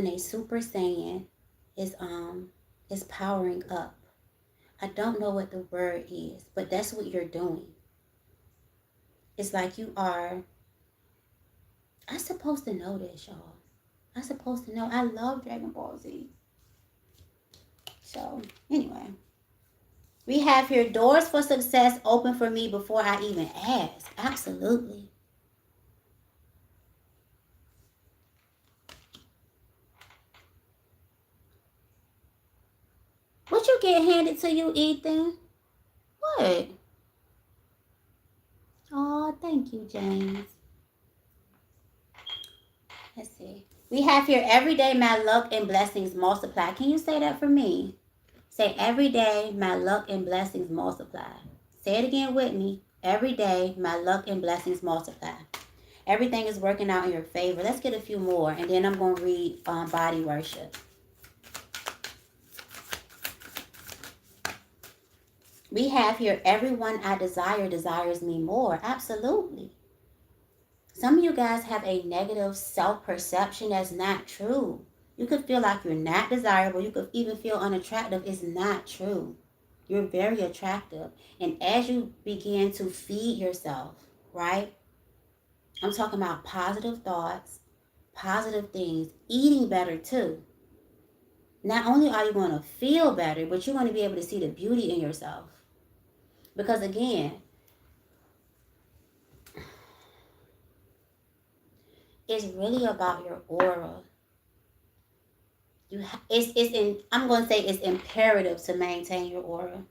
a Super Saiyan is powering up? I don't know what the word is, but that's what you're doing. It's like you are. I'm supposed to know this, y'all. I'm supposed to know. I love Dragon Ball Z. So, anyway. We have here, doors for success open for me before I even ask. Absolutely. What you get handed to you, Ethan? What? Oh, thank you, James. Let's see. We have here, every day my luck and blessings multiply. Can you say that for me? Say, every day my luck and blessings multiply. Say it again with me. Every day my luck and blessings multiply. Everything is working out in your favor. Let's get a few more, and then I'm going to read body worship. We have here, everyone I desire desires me more. Absolutely. Some of you guys have a negative self-perception that's not true. You could feel like you're not desirable. You could even feel unattractive. It's not true. You're very attractive. And as you begin to feed yourself, right? I'm talking about positive thoughts, positive things, eating better too. Not only are you going to feel better, but you're going to be able to see the beauty in yourself. Because again, it's really about your aura. I'm going to say it's imperative to maintain your aura.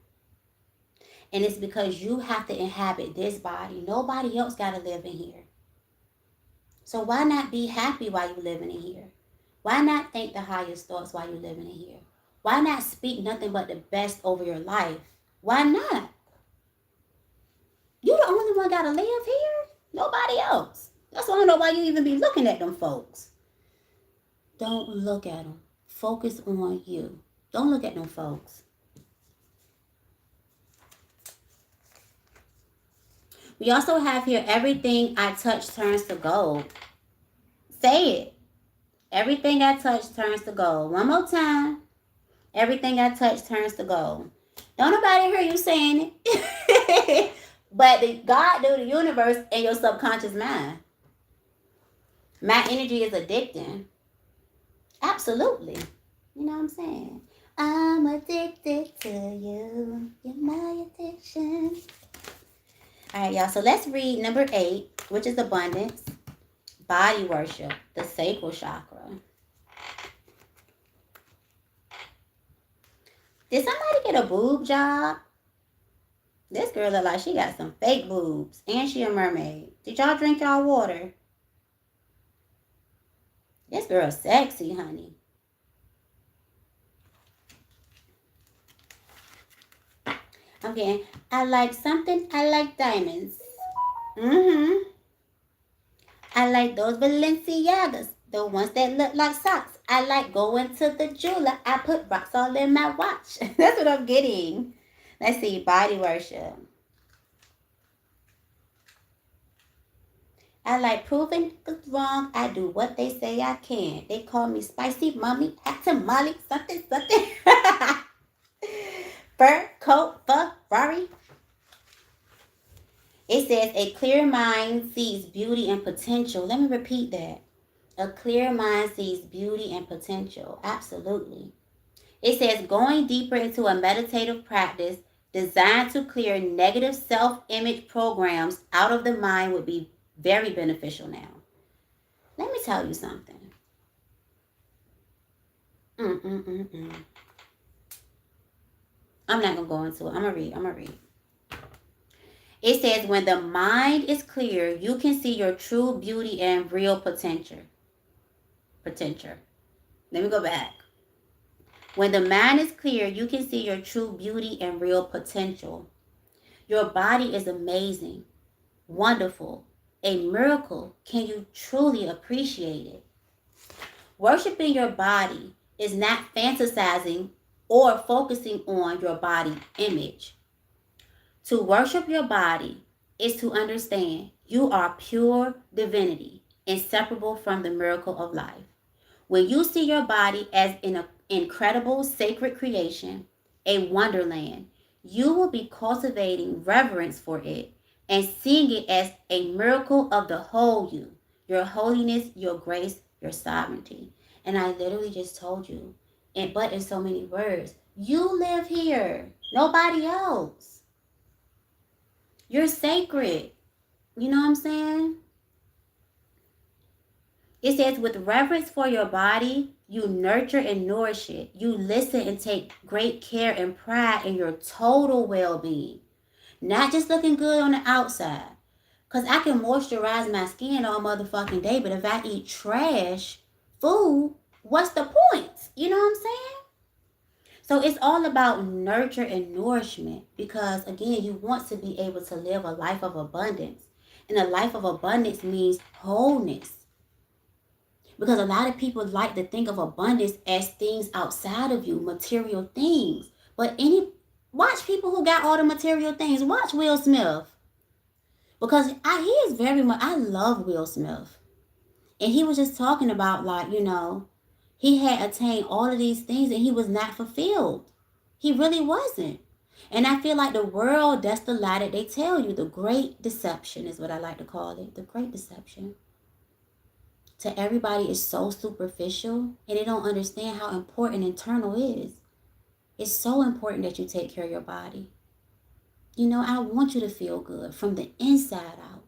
And it's because you have to inhabit this body. Nobody else got to live in here. So why not be happy while you're living in here? Why not think the highest thoughts while you're living in here? Why not speak nothing but the best over your life? Why not? You the only one got to live here. Nobody else. That's why I don't know why you even be looking at them folks. Don't look at them. Focus on you. Don't look at them folks. We also have here, everything I touch turns to gold. Say it. Everything I touch turns to gold. One more time. Everything I touch turns to gold. Don't nobody hear you saying it. But God do, the universe, and your subconscious mind. My energy is addicting. Absolutely. You know what I'm saying? I'm addicted to you. You're my addiction. All right, y'all. So let's read number 8, which is abundance. Body worship, the sacral chakra. Did somebody get a boob job? This girl look like she got some fake boobs. And she a mermaid. Did y'all drink y'all water? This girl sexy, honey. Okay. I like something. I like diamonds. I like those Balenciagas. The ones that look like socks. I like going to the jeweler. I put rocks all in my watch. That's what I'm getting. Let's see. Body worship. I like proving wrong. I do what they say I can. They call me spicy mommy, hat tamale, something. Fur coat, Ferrari. It says a clear mind sees beauty and potential. Let me repeat that. A clear mind sees beauty and potential. Absolutely. It says going deeper into a meditative practice designed to clear negative self-image programs out of the mind would be very beneficial now. Let me tell you something. I'm not going to go into it. I'm going to read. It says, when the mind is clear, you can see your true beauty and real potential. Let me go back. When the mind is clear, you can see your true beauty and real potential. Your body is amazing, wonderful, a miracle. Can you truly appreciate it? Worshiping your body is not fantasizing or focusing on your body image. To worship your body is to understand you are pure divinity, inseparable from the miracle of life. When you see your body as an incredible sacred creation, a wonderland, you will be cultivating reverence for it and seeing it as a miracle of the whole you, your holiness, your grace, your sovereignty. And I literally just told you, but in so many words, you live here, nobody else. You're sacred. You know what I'm saying? It says, with reverence for your body, you nurture and nourish it. You listen and take great care and pride in your total well-being. Not just looking good on the outside. Because I can moisturize my skin all motherfucking day, but if I eat trash food, what's the point? You know what I'm saying? So it's all about nurture and nourishment because, again, you want to be able to live a life of abundance. And a life of abundance means wholeness. Because a lot of people like to think of abundance as things outside of you, material things. But watch people who got all the material things. Watch Will Smith. Because he is very much, I love Will Smith. And he was just talking about, like, you know, he had attained all of these things and he was not fulfilled. He really wasn't. And I feel like the world, that's the lie that they tell you. The great deception is what I like to call it. The great deception. To everybody is so superficial and they don't understand how important internal is. It's so important that you take care of your body. You know, I want you to feel good from the inside out.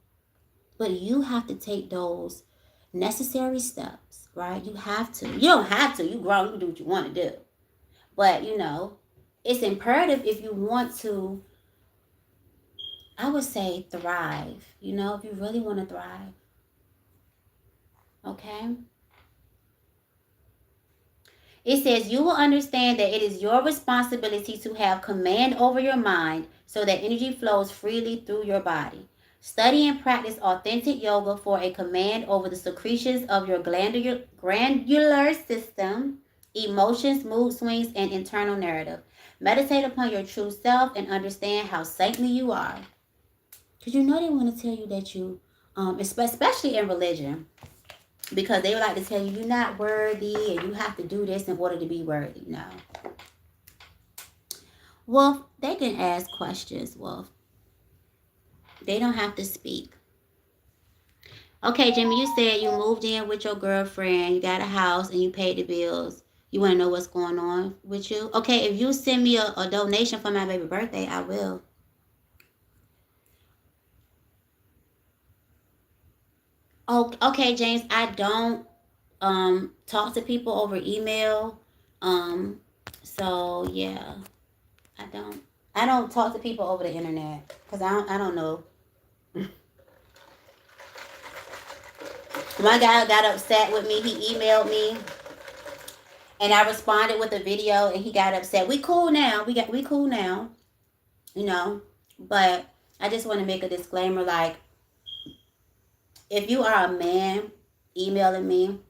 But you have to take those necessary steps, right? You have to. You don't have to. You grown, you do what you want to do. But, you know, it's imperative if you want to, I would say, thrive. You know, if you really want to thrive. Okay? It says you will understand that it is your responsibility to have command over your mind so that energy flows freely through your body. Study and practice authentic yoga for a command over the secretions of your glandular system, emotions, mood swings, and internal narrative. Meditate upon your true self and understand how saintly you are. Because you know they want to tell you that you, especially in religion, because they would like to tell you you're not worthy and you have to do this in order to be worthy. No. Wolf, they can ask questions, Wolf. They don't have to speak. Okay, Jimmy, you said you moved in with your girlfriend, you got a house, and you paid the bills. You want to know what's going on with you? Okay, if you send me a donation for my baby birthday, I will. Oh, okay, James, I don't talk to people over email. Um, so yeah, I don't. I don't talk to people over the internet because I don't know. My guy got upset with me. He emailed me, and I responded with a video, and he got upset. We cool now. We cool now. You know, but I just want to make a disclaimer. Like, if you are a man emailing me,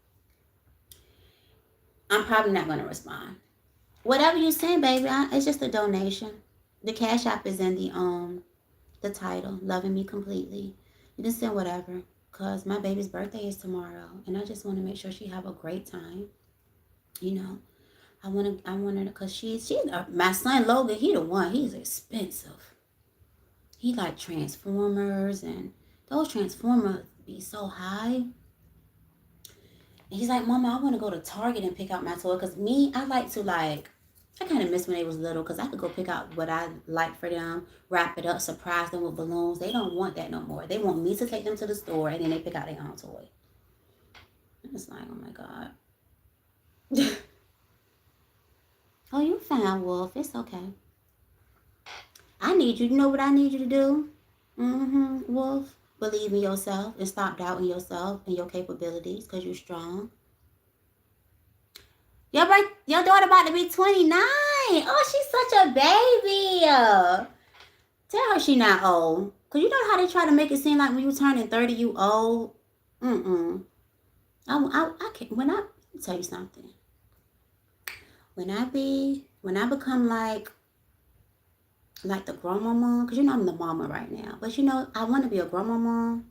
I'm probably not going to respond. Whatever you send, baby, it's just a donation. The Cash App is in the title, Loving Me Completely. You can send whatever, because my baby's birthday is tomorrow, and I just want to make sure she have a great time. You know, I want her to, because she's my son Logan, he the one, he's expensive. He like Transformers, and those Transformers be so high. And he's like, Mama, I want to go to Target and pick out my toy, because me, I like to like, I kind of miss when they was little, because I could go pick out what I like for them, wrap it up, surprise them with balloons. They don't want that no more. They want me to take them to the store, and then they pick out their own toy. And it's like, oh my God. Oh, you fine, Wolf. It's okay. I need you. You know what I need you to do? Wolf. Believe in yourself and stop doubting yourself and your capabilities, because you're strong. Your daughter about to be 29. Oh, she's such a baby. Tell her she not old. Because you know how they try to make it seem like when you turning 30, you old? Mm-mm. I can't. Let me tell you something. When I become like the grandmama, because you know I'm the mama right now. But you know, I want to be a grandmama.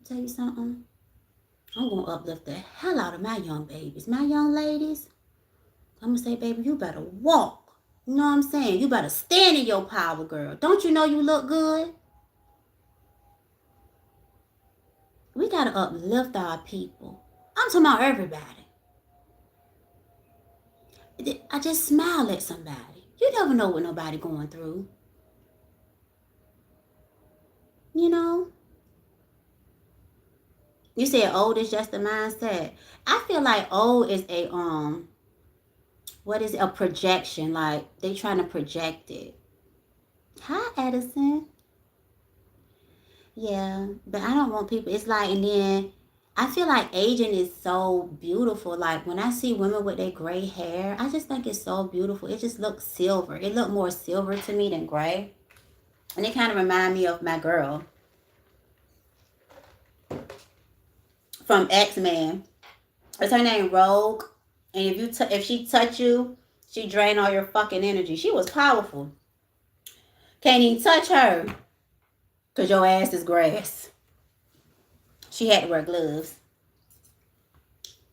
Tell you something. I'm going to uplift the hell out of my young babies. My young ladies. I'm going to say, baby, you better walk. You know what I'm saying? You better stand in your power, girl. Don't you know you look good? We got to uplift our people. I'm talking about everybody. I just smile at somebody. You never know what nobody going through. You know? You said old is just a mindset. I feel like old is what is it? A projection. Like they trying to project it. Hi, Edison. Yeah, but I don't want people. It's like, and then I feel like aging is so beautiful. Like when I see women with their gray hair, I just think it's so beautiful. It just looks silver. It looked more silver to me than gray. And it kind of remind me of my girl from X-Men. It's her name Rogue. And if she touch you, she drain all your fucking energy. She was powerful. Can't even touch her. Because your ass is grass. She had to wear gloves.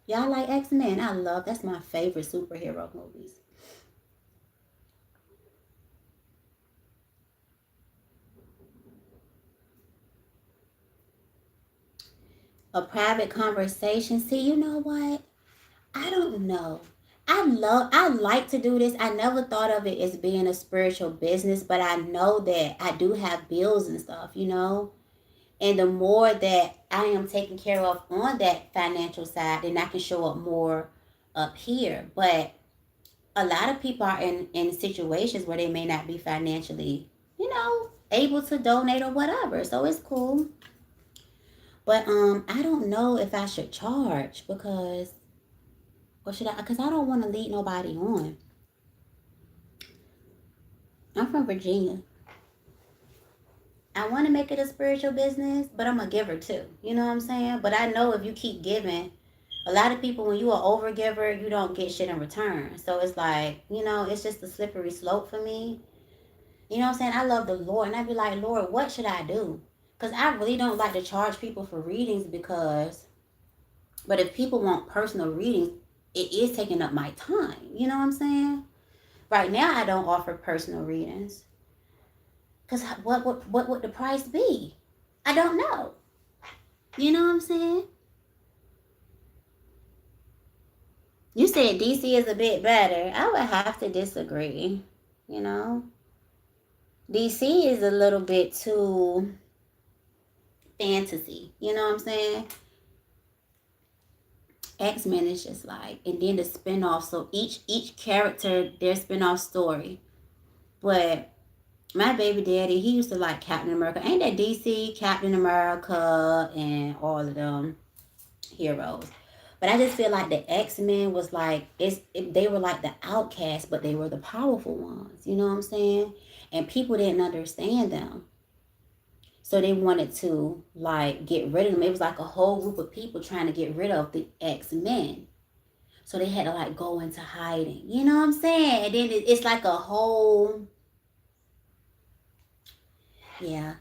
Y'all like X-Men? That's my favorite superhero movies. A private conversation. See, you know what? I don't know. I like to do this. I never thought of it as being a spiritual business, but I know that I do have bills and stuff, you know? And the more that I am taken care of on that financial side, then I can show up more up here. But a lot of people are in situations where they may not be financially, able to donate or whatever. So it's cool. But I don't know if I should charge because I don't want to lead nobody on. I'm from Virginia. I want to make it a spiritual business, but I'm a giver too. You know what I'm saying? But I know if you keep giving, a lot of people, when you are over giver, you don't get shit in return. So it's like, it's just a slippery slope for me. You know what I'm saying? I love the Lord, and I be like, Lord, what should I do? Because I really don't like to charge people for readings but if people want personal readings, it is taking up my time. You know what I'm saying? Right now, I don't offer personal readings. Because what would the price be? I don't know. You know what I'm saying? You said DC is a bit better. I would have to disagree. You know? DC is a little bit too fantasy. You know what I'm saying? X-Men is just like, and then the spin-off. So each character, their spin-off story. But my baby daddy, he used to like Captain America. Ain't that DC, Captain America, and all of them heroes? But I just feel like the X-Men was like, they were like the outcasts, but they were the powerful ones. You know what I'm saying? And people didn't understand them. So they wanted to like get rid of them. It was like a whole group of people trying to get rid of the X-Men. So they had to like go into hiding. You know what I'm saying? And then it's like a whole, yeah.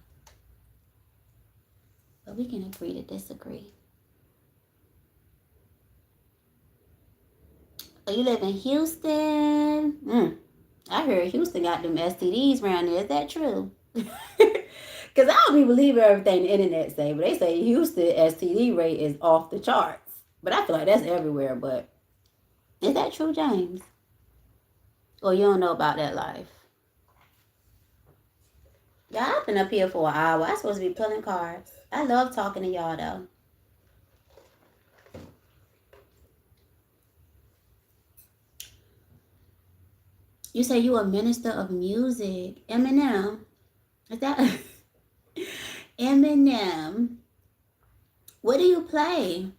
But we can agree to disagree. Oh, you live in Houston? I heard Houston got them STDs around there. Is that true? Because I don't even believe everything the internet say. But they say Houston STD rate is off the charts. But I feel like that's everywhere. But is that true, James? Or you don't know about that life? Y'all, I've been up here for an hour. I'm supposed to be pulling cards. I love talking to y'all, though. You say you a minister of music. Eminem. Is that... Eminem. What do you play?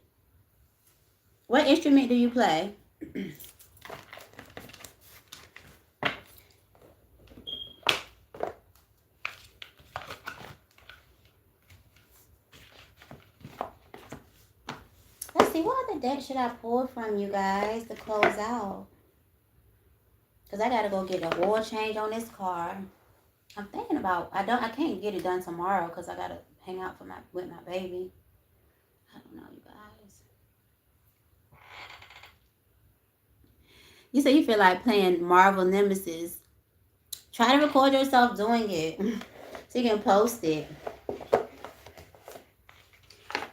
What instrument do you play? Let's see, what other deck should I pull from you guys to close out? Because I gotta go get an oil change on this car. I'm thinking about, I can't get it done tomorrow because I gotta hang out with my baby. I don't know, you guys. You say you feel like playing Marvel Nemesis. Try to record yourself doing it so you can post it.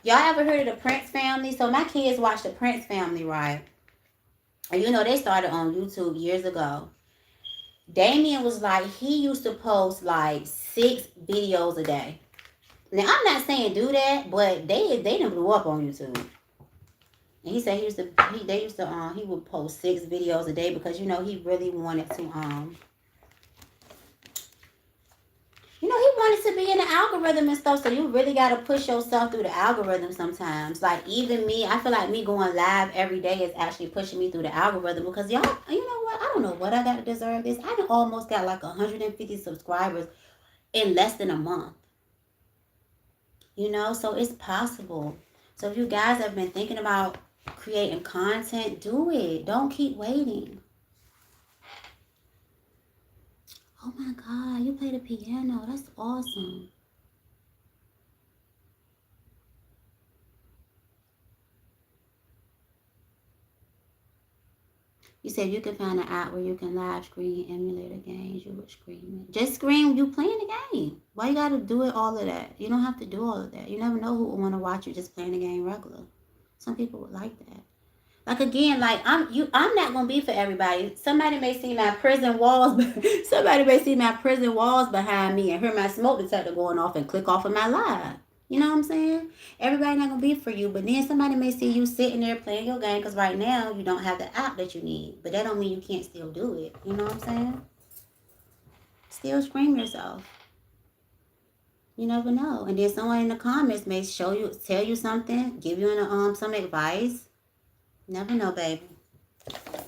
Y'all ever heard of the Prince family? So my kids watch the Prince family, right? And you know, they started on YouTube years ago. Damien was like, he used to post like 6 videos a day. Now, I'm not saying do that, but they done blew up on YouTube. And he said he would post 6 videos a day because, you know, he really wanted to, you know, he wanted to be in the algorithm and stuff, so you really got to push yourself through the algorithm sometimes. Like, even me, I feel like me going live every day is actually pushing me through the algorithm because, y'all, you know what? I don't know what I got to deserve this. I done almost got like 150 subscribers in less than a month. You know, so it's possible. So if you guys have been thinking about creating content, do it. Don't keep waiting. Oh my God, you play the piano. That's awesome. You said you can find an app where you can live screen emulator games. You would scream it. Just scream you playing the game. Why you gotta do it all of that? You don't have to do all of that. You never know who would want to watch you just playing the game regular. Some people would like that. Like again, like I'm not gonna be for everybody. Somebody may see my prison walls. Somebody may see my prison walls behind me and hear my smoke detector going off and click off of my live. You know what I'm saying? Everybody not gonna be for you, but then somebody may see you sitting there playing your game because right now you don't have the app that you need. But that don't mean you can't still do it. You know what I'm saying? Still scream yourself. You never know. And then someone in the comments may tell you something, give you some advice. Never know, baby.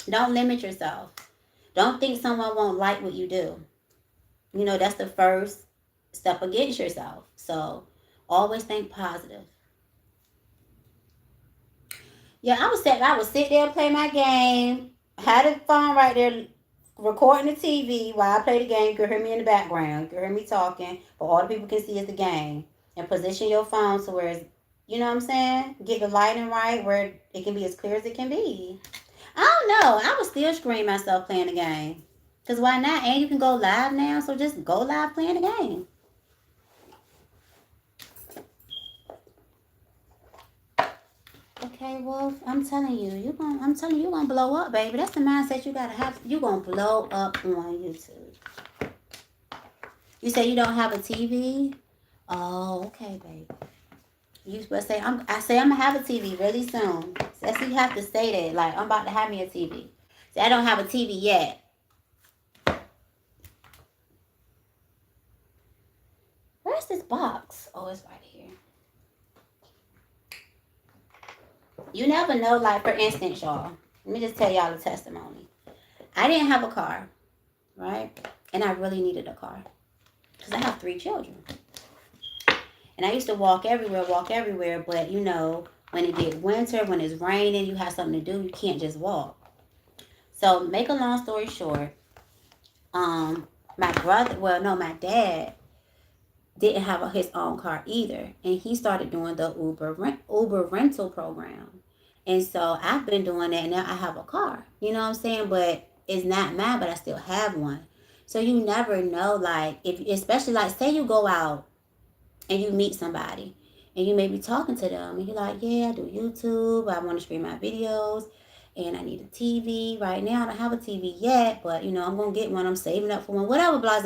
Don't limit yourself. Don't think someone won't like what you do. You know, that's the first step against yourself. So always think positive. Yeah, I would sit there and play my game. Had the phone right there recording the TV while I play the game. You can hear me in the background. You can hear me talking. But all the people can see is the game. And position your phone to where it's, you know what I'm saying? Get the lighting right where it can be as clear as it can be. I don't know. I would still scream myself playing the game. Because why not? And you can go live now, so just go live playing the game. Okay, Wolf, I'm telling you, you're gonna blow up, baby. That's the mindset you gotta have. You're gonna blow up on YouTube. You say you don't have a TV? Oh, okay, baby. You supposed to say I'm gonna have a TV really soon. That's you have to say that. Like, I'm about to have me a TV. See, I don't have a TV yet. Where's this box? Oh, it's right here. You never know, like, for instance, y'all. Let me just tell y'all a testimony. I didn't have a car, right? And I really needed a car. Because I have 3 children. And I used to walk everywhere. But, you know, when it get winter, when it's raining, you have something to do, you can't just walk. So, make a long story short, my dad didn't have his own car either. And he started doing the Uber rental program. And so I've been doing that, and now I have a car. You know what I'm saying? But it's not mine, but I still have one. So you never know, like, especially like, say you go out and you meet somebody and you may be talking to them and you're like, yeah, I do YouTube, I want to stream my videos, and I need a TV. Right now I don't have a TV yet, but, you know, I'm going to get one. I'm saving up for one. Whatever, blase.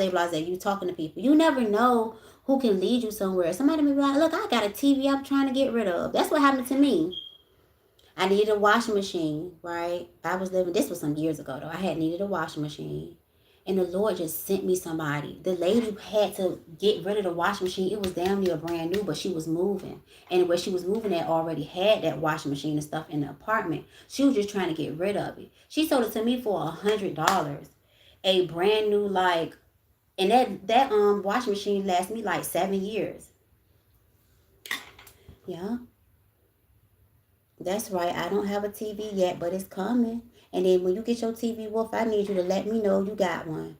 You talking to people. You never know who can lead you somewhere. Somebody may be like, look, I got a TV I'm trying to get rid of. That's what happened to me. I needed a washing machine, right? This was some years ago, though. I had needed a washing machine. And the Lord just sent me somebody. The lady had to get rid of the washing machine. It was damn near brand new, but she was moving. And where she was moving at already had that washing machine and stuff in the apartment. She was just trying to get rid of it. She sold it to me for $100. A brand new, like, and that washing machine lasted me like 7 years. Yeah. That's right. I don't have a TV yet, but it's coming. And then when you get your TV, Wolf, I need you to let me know you got one.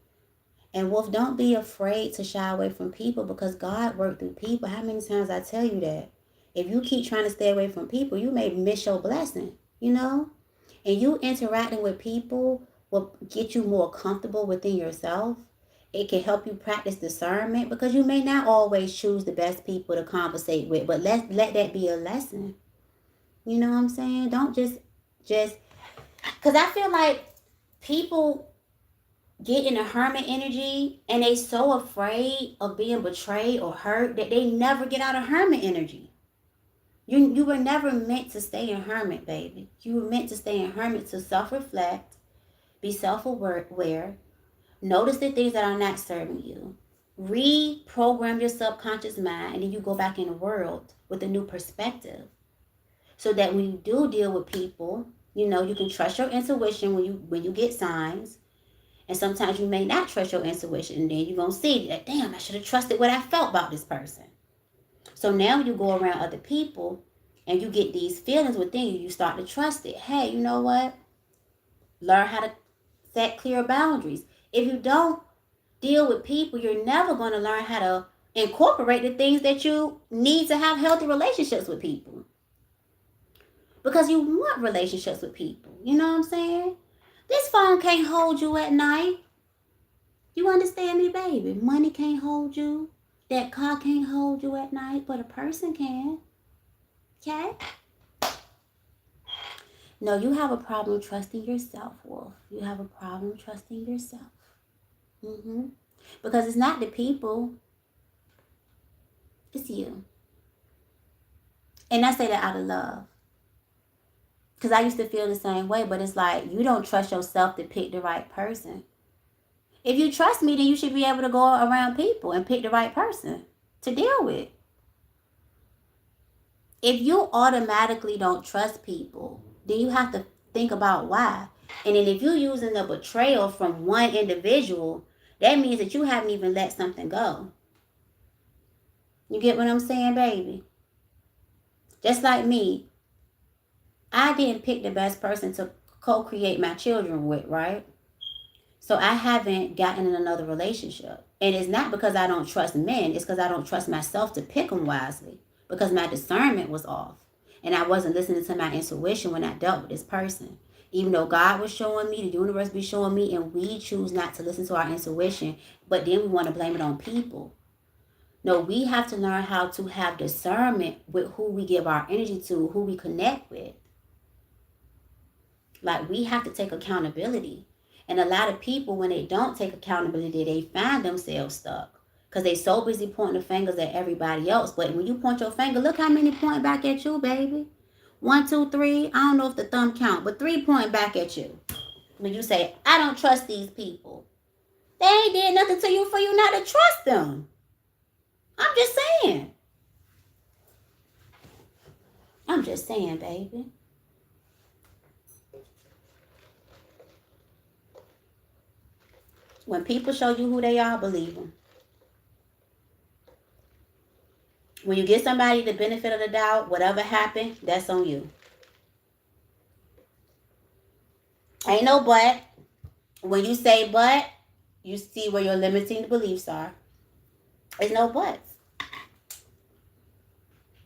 And Wolf, don't be afraid to shy away from people, because God worked through people. How many times I tell you that? If you keep trying to stay away from people, you may miss your blessing, you know? And you interacting with people will get you more comfortable within yourself. It can help you practice discernment, because you may not always choose the best people to conversate with, but let that be a lesson. You know what I'm saying? Don't just, because I feel like people get in a hermit energy and they so afraid of being betrayed or hurt that they never get out of hermit energy. You were never meant to stay in hermit, baby. You were meant to stay in hermit to self-reflect, be self-aware, notice the things that are not serving you, reprogram your subconscious mind, and then you go back in the world with a new perspective. So that when you do deal with people, you know, you can trust your intuition when you get signs. And sometimes you may not trust your intuition, and then you're going to see that, damn, I should have trusted what I felt about this person. So now when you go around other people and you get these feelings within you, you start to trust it. Hey, you know what? Learn how to set clear boundaries. If you don't deal with people, you're never going to learn how to incorporate the things that you need to have healthy relationships with people. Because you want relationships with people. You know what I'm saying? This phone can't hold you at night. You understand me, baby? Money can't hold you. That car can't hold you at night, but a person can. Okay? No, you have a problem trusting yourself, Wolf. You have a problem trusting yourself. Because it's not the people. It's you. And I say that out of love. Because I used to feel the same way, but it's like you don't trust yourself to pick the right person. If you trust me, then you should be able to go around people and pick the right person to deal with. If you automatically don't trust people, then you have to think about why. And then if you're using the betrayal from one individual, that means that you haven't even let something go. You get what I'm saying, baby? Just like me, I didn't pick the best person to co-create my children with, right? So I haven't gotten in another relationship. And it's not because I don't trust men. It's because I don't trust myself to pick them wisely. Because my discernment was off. And I wasn't listening to my intuition when I dealt with this person. Even though God was showing me, the universe be showing me, and we choose not to listen to our intuition, but then we want to blame it on people. No, we have to learn how to have discernment with who we give our energy to, who we connect with. Like, we have to take accountability. And a lot of people, when they don't take accountability, they find themselves stuck. Because they so busy pointing the fingers at everybody else. But when you point your finger, look how many point back at you, baby. 1, 2, 3. I don't know if the thumb count, but 3 point back at you. When you say, I don't trust these people. They ain't did nothing to you for you not to trust them. I'm just saying. I'm just saying, baby. When people show you who they are, believe them. When you give somebody the benefit of the doubt, whatever happened, that's on you. Ain't no but. When you say but, you see where your limiting beliefs are. There's no buts.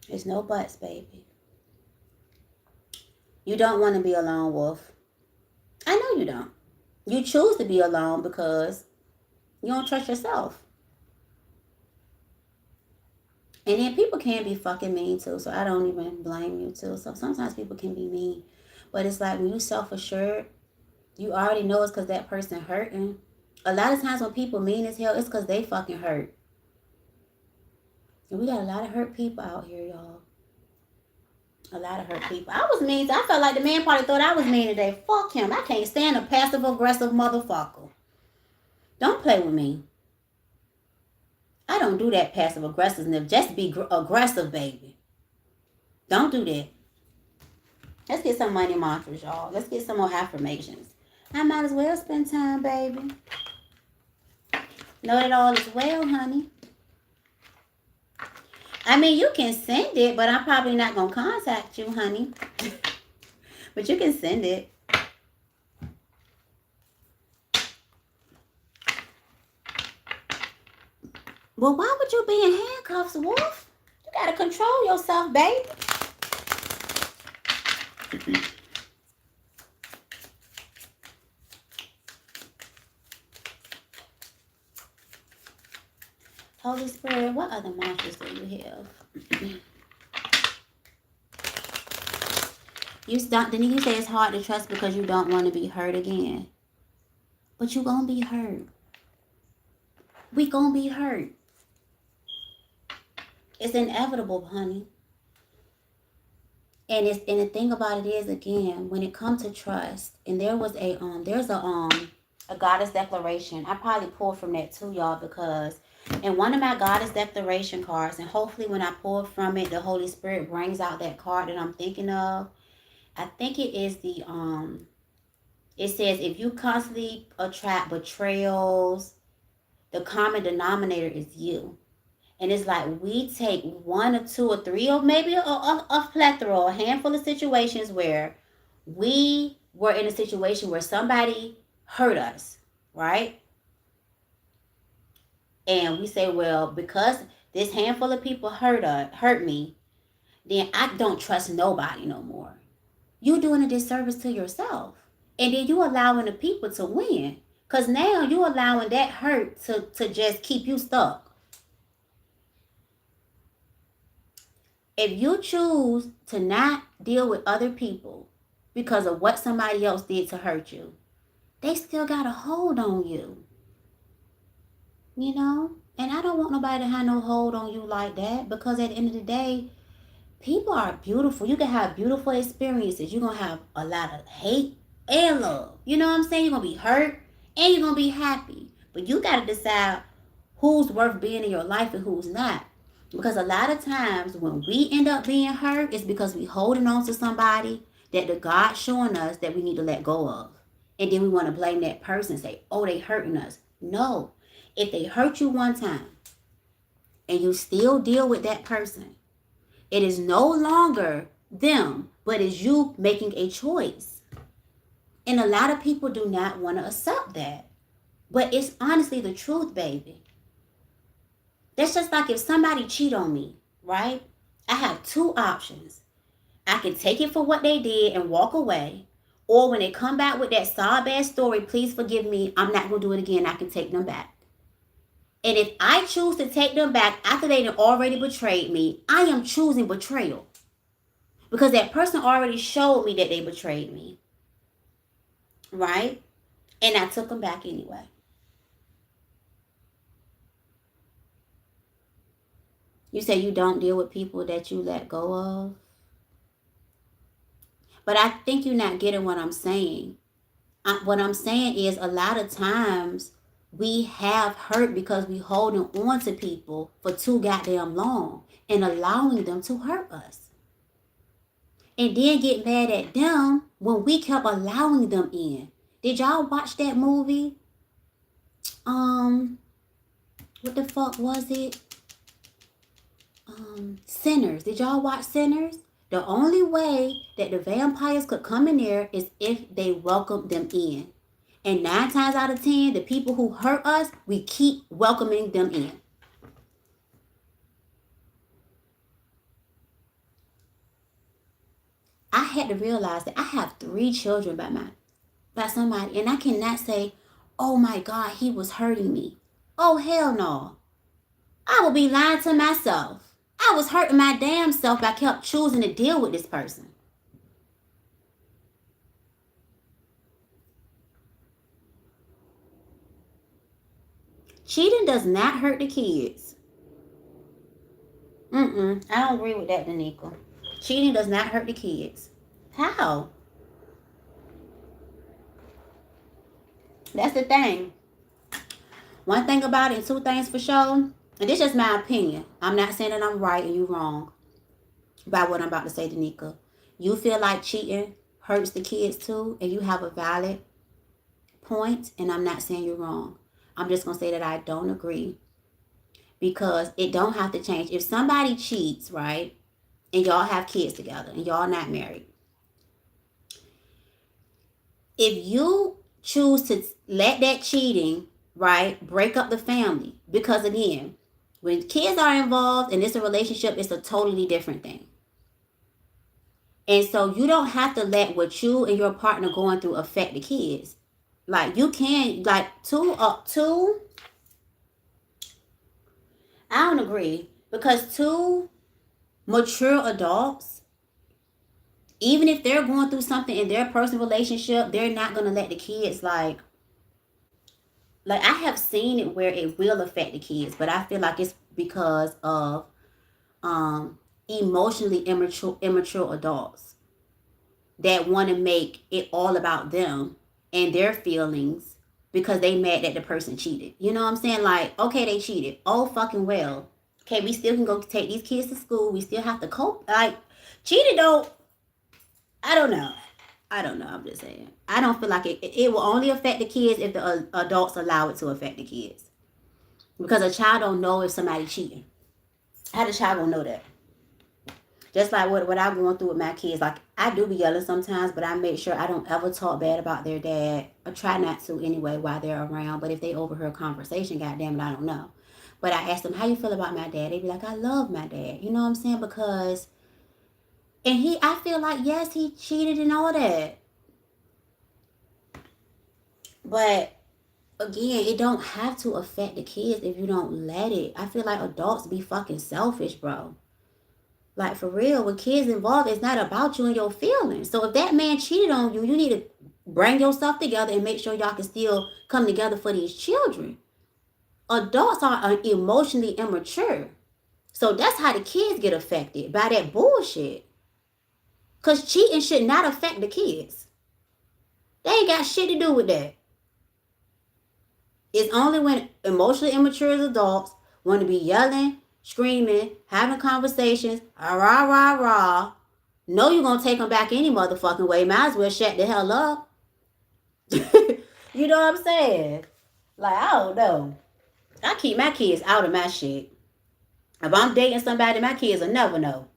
There's no buts, baby. You don't want to be a lone wolf. I know you don't. You choose to be alone because you don't trust yourself. And then people can be fucking mean too, so I don't even blame you too. So sometimes people can be mean. But it's like when you self-assured, you already know it's because that person hurting. A lot of times when people mean as hell, it's because they fucking hurt. And we got a lot of hurt people out here, y'all. A lot of hurt people. I was mean. I felt like the man probably thought I was mean today. Fuck him. I can't stand a passive-aggressive motherfucker. Don't play with me. I don't do that passive aggressiveness. Just be aggressive, baby. Don't do that. Let's get some money mantras, y'all. Let's get some more affirmations. I might as well spend time, baby. Know that all is well, honey. I mean, you can send it, but I'm probably not going to contact you, honey. But you can send it. Well, why would you be in handcuffs, Wolf? You got to control yourself, baby. Holy Spirit, what other mantras do you have? Didn't you say it's hard to trust because you don't want to be hurt again? But you gonna be hurt. We gonna be hurt. It's inevitable, honey. And the thing about it is, again, when it comes to trust, and there's a goddess declaration. I probably pulled from that too, y'all, because in one of my goddess declaration cards, and hopefully when I pull from it, the Holy Spirit brings out that card that I'm thinking of. I think it is it says, if you constantly attract betrayals, the common denominator is you. And it's like we take 1 or 2 or 3 or maybe a plethora, a handful of situations where we were in a situation where somebody hurt us, right? And we say, well, because this handful of people hurt me, then I don't trust nobody no more. You're doing a disservice to yourself. And then you allowing the people to win. Because now you're allowing that hurt to just keep you stuck. If you choose to not deal with other people because of what somebody else did to hurt you, they still got a hold on you. You know? And I don't want nobody to have no hold on you like that, because at the end of the day, people are beautiful. You can have beautiful experiences. You're going to have a lot of hate and love. You know what I'm saying? You're going to be hurt and you're going to be happy. But you got to decide who's worth being in your life and who's not. Because a lot of times when we end up being hurt, it's because we holding on to somebody that the God showing us that we need to let go of. And then we want to blame that person and say, oh, they hurting us. No. If they hurt you one time and you still deal with that person, it is no longer them, but it's you making a choice. And a lot of people do not want to accept that. But it's honestly the truth, baby. That's just like if somebody cheat on me, right? I have 2 options. I can take it for what they did and walk away, Or when they come back with that sob ass story, please forgive me, I'm not going to do it again. I can take them back. And if I choose to take them back after they have already betrayed me, I am choosing betrayal. Because that person already showed me that they betrayed me. Right? And I took them back anyway. You say you don't deal with people that you let go of. But I think you're not getting what I'm saying. What I'm saying is a lot of times we have hurt because we holding on to people for too goddamn long and allowing them to hurt us. And then get mad at them when we kept allowing them in. Did y'all watch that movie? What the fuck was it? Sinners. Did y'all watch Sinners? The only way that the vampires could come in there is if they welcomed them in. And 9 times out of 10, the people who hurt us, we keep welcoming them in. I had to realize that I have 3 children by somebody, and I cannot say, oh my God, he was hurting me. Oh, hell no. I will be lying to myself. I was hurting my damn self. I kept choosing to deal with this person. Cheating does not hurt the kids. I don't agree with that, Danica. Cheating does not hurt the kids. How? That's the thing. One thing about it, 2 things for sure, and this is just my opinion. I'm not saying that I'm right and you wrong by what I'm about to say, Danica. You feel like cheating hurts the kids too, and you have a valid point, and I'm not saying you're wrong. I'm just going to say that I don't agree because it don't have to change. If somebody cheats, right, and y'all have kids together and y'all not married, if you choose to let that cheating, right, break up the family, because again, when kids are involved and it's a relationship, it's a totally different thing. And so you don't have to let what you and your partner going through affect the kids. Like you can, like two, I don't agree, because 2 mature adults, even if they're going through something in their personal relationship, they're not going to let the kids like I have seen it where it will affect the kids, but I feel like it's because of emotionally immature adults that want to make it all about them and their feelings because they mad that the person cheated. You know what I'm saying? Like, okay, they cheated. Oh, fucking well. Okay, we still can go take these kids to school. We still have to cope. Like, cheating don't, I don't know. I'm just saying. I don't feel like it will only affect the kids if the adults allow it to affect the kids. Because a child don't know if somebody cheating. How the child gonna know that? Just like what I'm going through with my kids. Like, I do be yelling sometimes, but I make sure I don't ever talk bad about their dad. I try not to anyway while they're around. But if they overhear a conversation, goddamn it, I don't know. But I ask them, how you feel about my dad? They be like, I love my dad. You know what I'm saying? Because, and I feel like, yes, he cheated and all that. But again, it don't have to affect the kids if you don't let it. I feel like adults be fucking selfish, bro. Like, for real, when kids involved, it's not about you and your feelings. So if that man cheated on you, you need to bring yourself together and make sure y'all can still come together for these children. Adults are emotionally immature. So that's how the kids get affected, by that bullshit. Because cheating should not affect the kids. They ain't got shit to do with that. It's only when emotionally immature adults want to be yelling, screaming, having conversations, rah, rah, rah. Know you're going to take them back any motherfucking way. Might as well shut the hell up. You know what I'm saying? Like, I don't know. I keep my kids out of my shit. If I'm dating somebody, my kids will never know.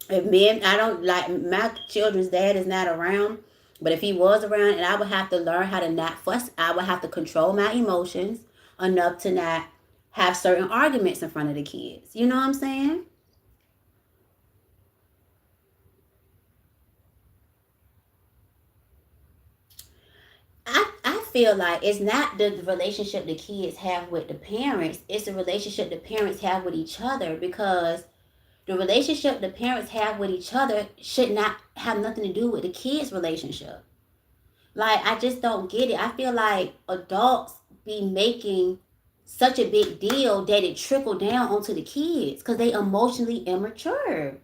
If men, I don't like, my children's dad is not around. But if he was around, and I would have to learn how to not fuss, I would have to control my emotions enough to not have certain arguments in front of the kids. You know what I'm saying? feel like it's not the relationship the kids have with the parents, it's the relationship the parents have with each other, because the relationship the parents have with each other should not have nothing to do with the kids' relationship. Like, I just don't get it. I feel like adults be making such a big deal that it trickled down onto the kids because they emotionally immature.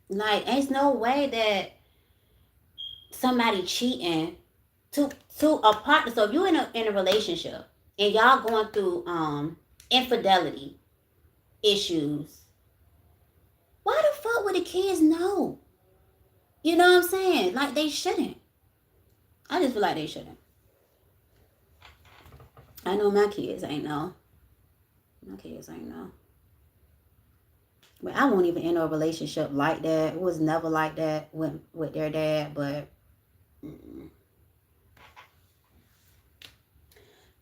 Like, there's no way that somebody cheating to a partner. So if you're in a relationship and y'all going through infidelity issues, why the fuck would the kids know? You know what I'm saying? Like, they shouldn't. I just feel like they shouldn't. I know my kids ain't know. My kids ain't know. But I won't even enter a relationship like that. It was never like that with their dad, but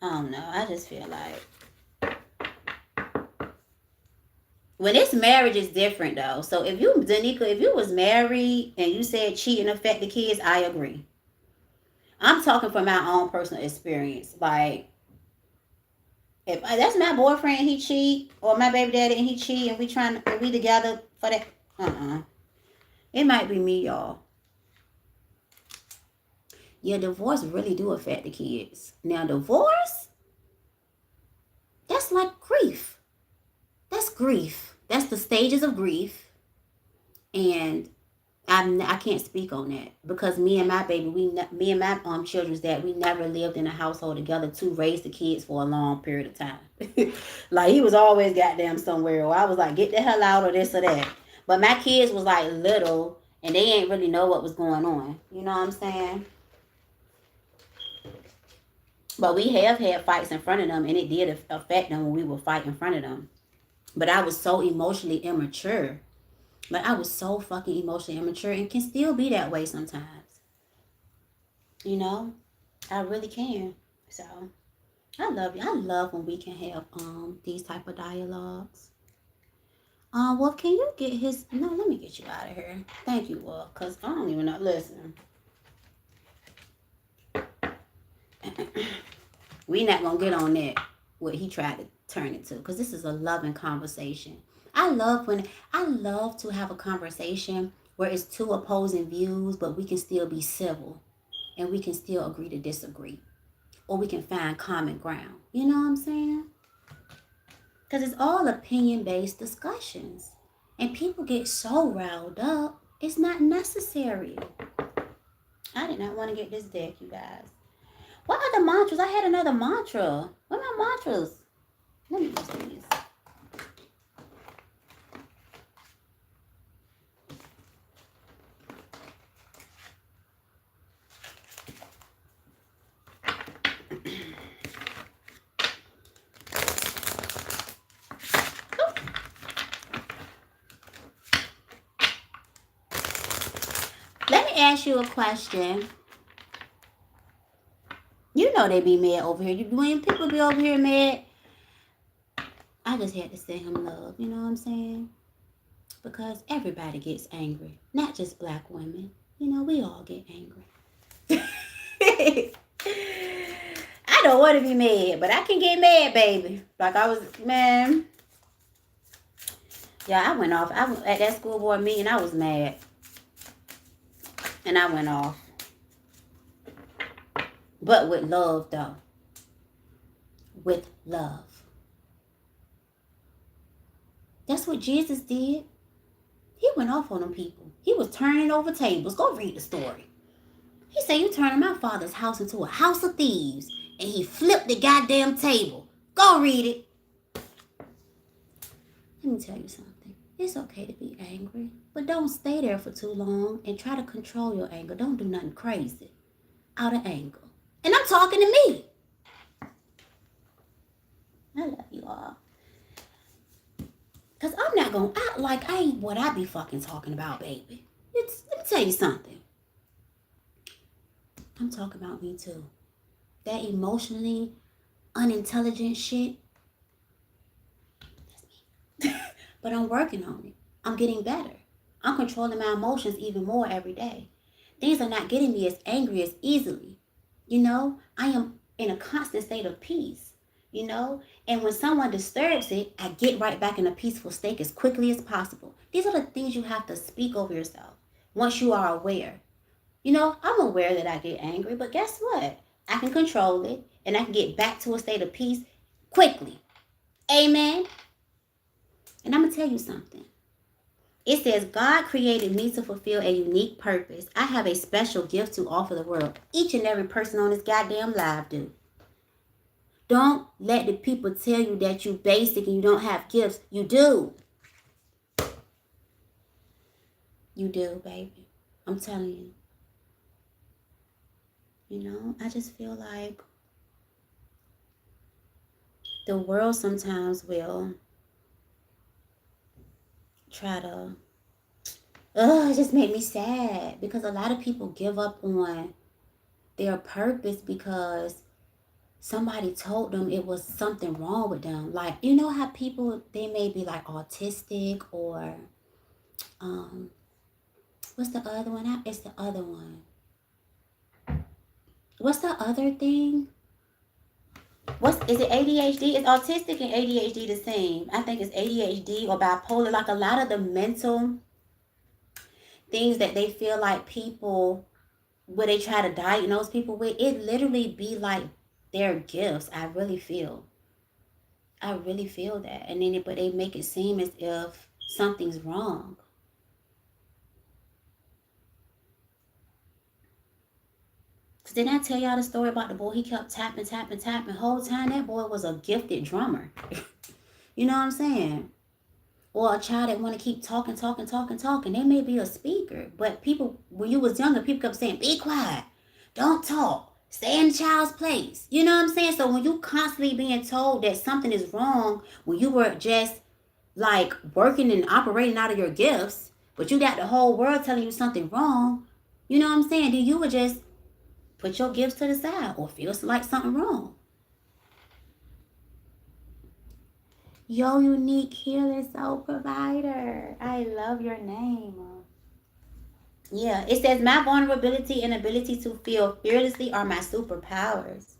I don't know. I just feel like when it's marriage, it's different though. So if you, Danica, if you was married and you said cheating affect the kids, I agree. I'm talking from my own personal experience. Like, if that's my boyfriend, he cheat, or my baby daddy and he cheat, and we together for that, it might be me, y'all. Yeah, divorce really do affect the kids. Now, divorce, that's like grief. That's grief. That's the stages of grief, and I can't speak on that because me and my baby, me and my children's dad, we never lived in a household together to raise the kids for a long period of time. Like, he was always goddamn somewhere, or I was like, get the hell out, or this or that. But my kids was like little, and they ain't really know what was going on. You know what I'm saying? But we have had fights in front of them, and it did affect them when we would fight in front of them. But I was so emotionally immature. Like, I was so fucking emotionally immature and can still be that way sometimes. You know? I really can. So, I love you. I love when we can have these type of dialogues. Wolf, can you get his... No, let me get you out of here. Thank you, Wolf, because I don't even know. Listen. We not going to get on that, what he tried to turn it to, because this is a loving conversation. I love to have a conversation where it's two opposing views, but we can still be civil and we can still agree to disagree, or we can find common ground. You know what I'm saying? Because it's all opinion-based discussions, and people get so riled up. It's not necessary. I did not want to get this deck, you guys. What other mantras? I had another mantra. What are my mantras? Let me use these. Let me ask you a question. You know they be mad over here. When people be over here mad, I just had to send him love. You know what I'm saying? Because everybody gets angry. Not just black women. You know, we all get angry. I don't want to be mad, but I can get mad, baby. Like, I was, man. Yeah, I went off. I went at that school board meeting. I was mad. And I went off. But with love, though. With love. That's what Jesus did. He went off on them people. He was turning over tables. Go read the story. He said, you turning my father's house into a house of thieves. And he flipped the goddamn table. Go read it. Let me tell you something. It's okay to be angry. But don't stay there for too long and try to control your anger. Don't do nothing crazy out of anger. And I'm talking to me. I love you all. Because I'm not going to act like I ain't what I be fucking talking about, baby. Let me tell you something. I'm talking about me too. That emotionally unintelligent shit, that's me. But I'm working on it. I'm getting better. I'm controlling my emotions even more every day. things are not getting me as angry as easily. I am in a constant state of peace, and when someone disturbs it, I get right back in a peaceful state as quickly as possible. These are the things you have to speak over yourself once you are aware. I'm aware that I get angry, but guess what? I can control it and I can get back to a state of peace quickly. Amen. And I'm going to tell you something. It says, God created me to fulfill a unique purpose. I have a special gift to offer the world. Each and every person on this goddamn live do. Don't let the people tell you that you basic and you don't have gifts. You do. You do, baby. I'm telling you. I just feel like the world sometimes will try to, it just made me sad because a lot of people give up on their purpose because somebody told them it was something wrong with them. Like, how people, they may be like autistic or, what's the other one? It's the other one. What's the other thing? Is it ADHD? Is autistic and ADHD the same? I think it's ADHD or bipolar. Like a lot of the mental things that they feel like people, where they try to diagnose people with, it literally be like their gifts. I really feel that. And then, but they make it seem as if something's wrong. Didn't I tell y'all the story about the boy? He kept tapping. The whole time that boy was a gifted drummer. You know what I'm saying? Or a child that want to keep talking. They may be a speaker. But people, when you was younger, people kept saying, be quiet. Don't talk. Stay in the child's place. You know what I'm saying? So when you constantly being told that something is wrong, when you were just like working and operating out of your gifts, but you got the whole world telling you something wrong, you know what I'm saying? Then you would just put your gifts to the side or feel like something wrong. Yo, unique healer, soul provider. I love your name. Yeah, it says my vulnerability and ability to feel fearlessly are my superpowers.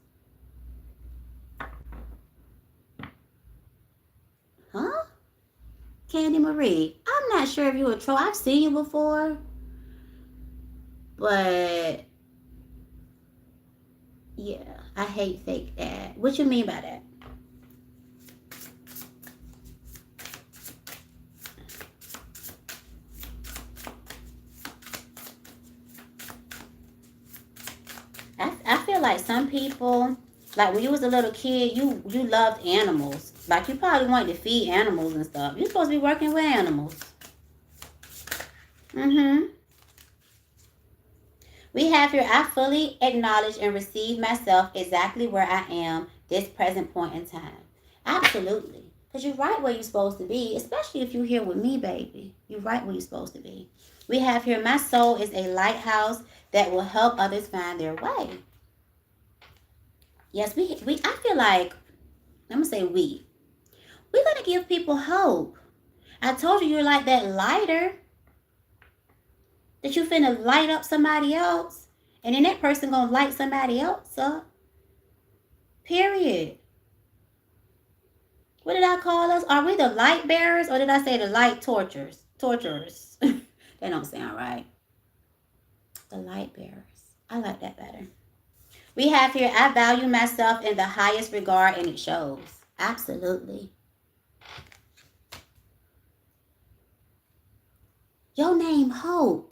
Huh? Candy Marie, I'm not sure if you're a troll. I've seen you before. But yeah, I hate fake that. What you mean by that? I feel like some people, like when you was a little kid, you loved animals. Like you probably wanted to feed animals and stuff. You're supposed to be working with animals. We have here, I fully acknowledge and receive myself exactly where I am this present point in time. Absolutely. Because you're right where you're supposed to be, especially if you're here with me, baby. You're right where you're supposed to be. We have here, my soul is a lighthouse that will help others find their way. Yes, we I feel like, I'm going to say we're going to give people hope. I told you you're like that lighter, that you finna light up somebody else, and then that person gonna light somebody else up. Period. What did I call us? Are we the light bearers, or did I say the light torturers? Torturers. That don't sound right. The light bearers. I like that better. We have here, I value myself in the highest regard, and it shows. Absolutely. Your name, Hope.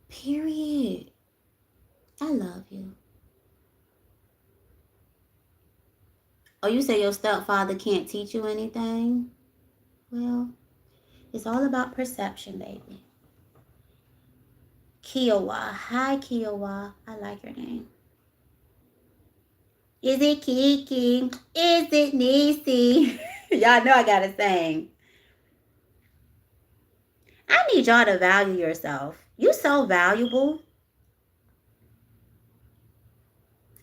Period. I love you. Oh, you say your stepfather can't teach you anything? Well, it's all about perception, baby. Kiowa. Hi, Kiowa. I like your name. Is it Kiki? Is it Niecy? Y'all know I gotta sing. I need y'all to value yourself. You're so valuable.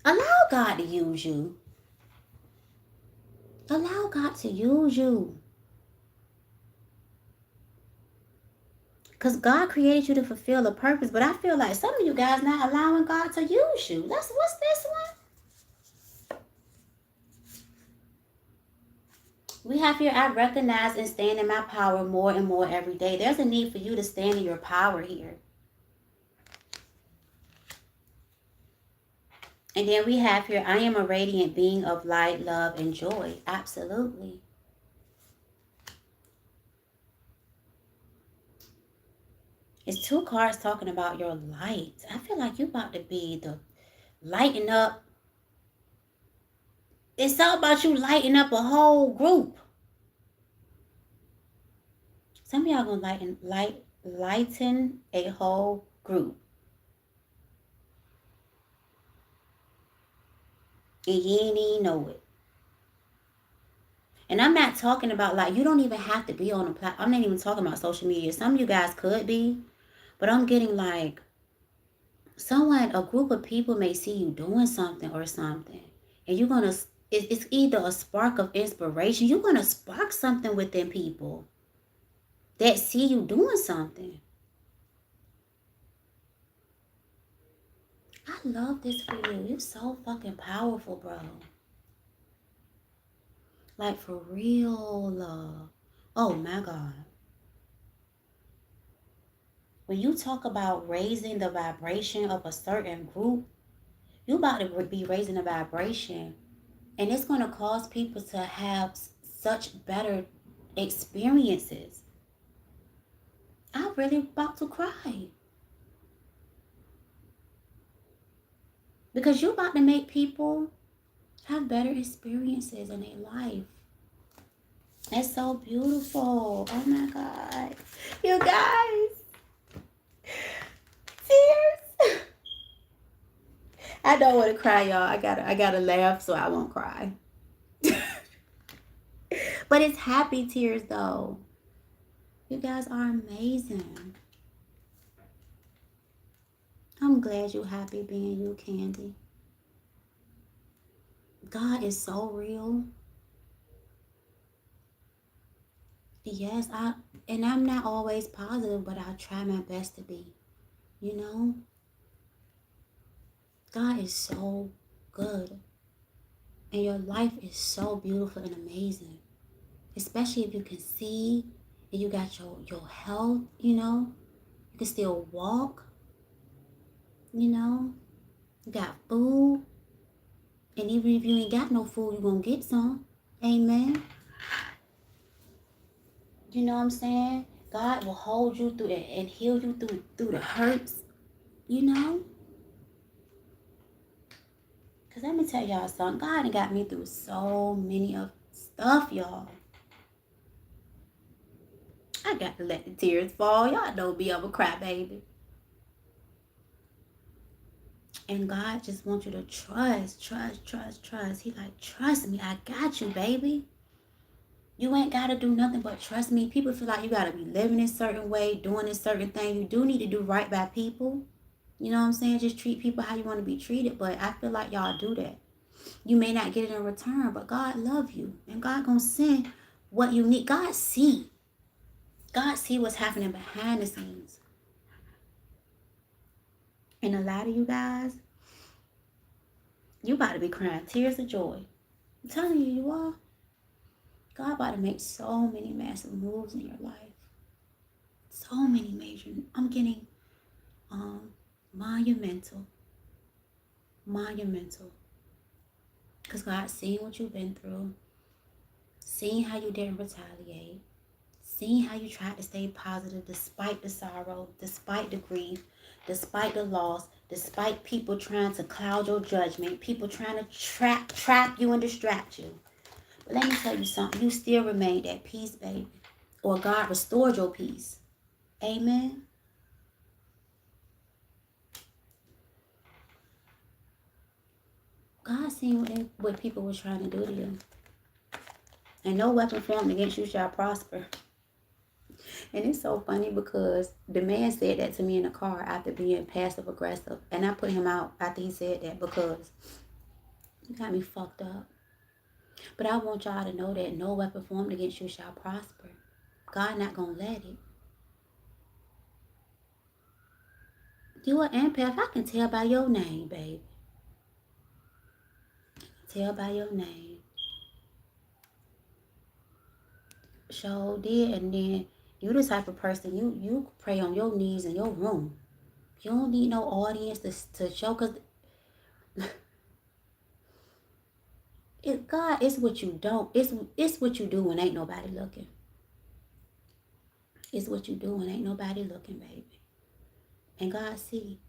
Allow God to use you. Allow God to use you. Because God created you to fulfill a purpose. But I feel like some of you guys not allowing God to use you. What's this one? We have here, I recognize and stand in my power more and more every day. There's a need for you to stand in your power here. And then we have here, I am a radiant being of light, love, and joy. Absolutely. It's two cards talking about your light. I feel like you about to be the lighting up. It's all about you lighting up a whole group. Some of y'all gonna lighten a whole group. And you ain't even know it. And I'm not talking about, like, you don't even have to be on a platform. I'm not even talking about social media. Some of you guys could be. But I'm getting like, a group of people may see you doing something or something. And you're going to, it's either a spark of inspiration. You're going to spark something within people that see you doing something. I love this for you. You're so fucking powerful, bro. Like, for real love. Oh, my God. When you talk about raising the vibration of a certain group, you about to be raising the vibration. And it's going to cause people to have such better experiences. I'm really about to cry. Because you're about to make people have better experiences in their life. That's so beautiful. Oh my God. You guys. Tears. I don't want to cry, y'all. I gotta laugh so I won't cry. But it's happy tears though. You guys are amazing. I'm glad you're happy being you, Candy. God is so real. Yes, I'm not always positive, but I try my best to be. You know? God is so good. And your life is so beautiful and amazing. Especially if you can see and you got your health, you know? You can still walk, you know? You got food. And even if you ain't got no food, you're going to get some. Amen. You know what I'm saying? God will hold you through it and heal you through the hurts, you know? Because let me tell y'all something. God done got me through so many of stuff, y'all. I got to let the tears fall. Y'all know me, I'm a crybaby. And God just wants you to trust. He like, trust me. I got you, baby. You ain't got to do nothing but trust me. People feel like you got to be living a certain way, doing a certain thing. You do need to do right by people. You know what I'm saying? Just treat people how you want to be treated. But I feel like y'all do that. You may not get it in return, but God love you. And God gonna send what you need. God see what's happening behind the scenes. And a lot of you guys, you about to be crying tears of joy. I'm telling you, you are. God about to make so many massive moves in your life. So many major. I'm getting monumental. Because God's seen what you've been through. Seen how you didn't retaliate. Seeing how you tried to stay positive despite the sorrow, despite the grief, despite the loss, despite people trying to cloud your judgment, people trying to trap you and distract you. But let me tell you something. You still remained at peace, baby. Or God restored your peace. Amen. God seen what people were trying to do to you. And no weapon formed against you shall prosper. And it's so funny because the man said that to me in the car after being passive aggressive. And I put him out after he said that because he got me fucked up. But I want y'all to know that no weapon formed against you shall prosper. God not going to let it. You an empath. I can tell by your name, baby. Tell by your name. Sure did. And then you the type of person, you pray on your knees in your room. You don't need no audience to show, because God, it's what you don't. It's what you do when ain't nobody looking. It's what you do when ain't nobody looking, baby. And God see.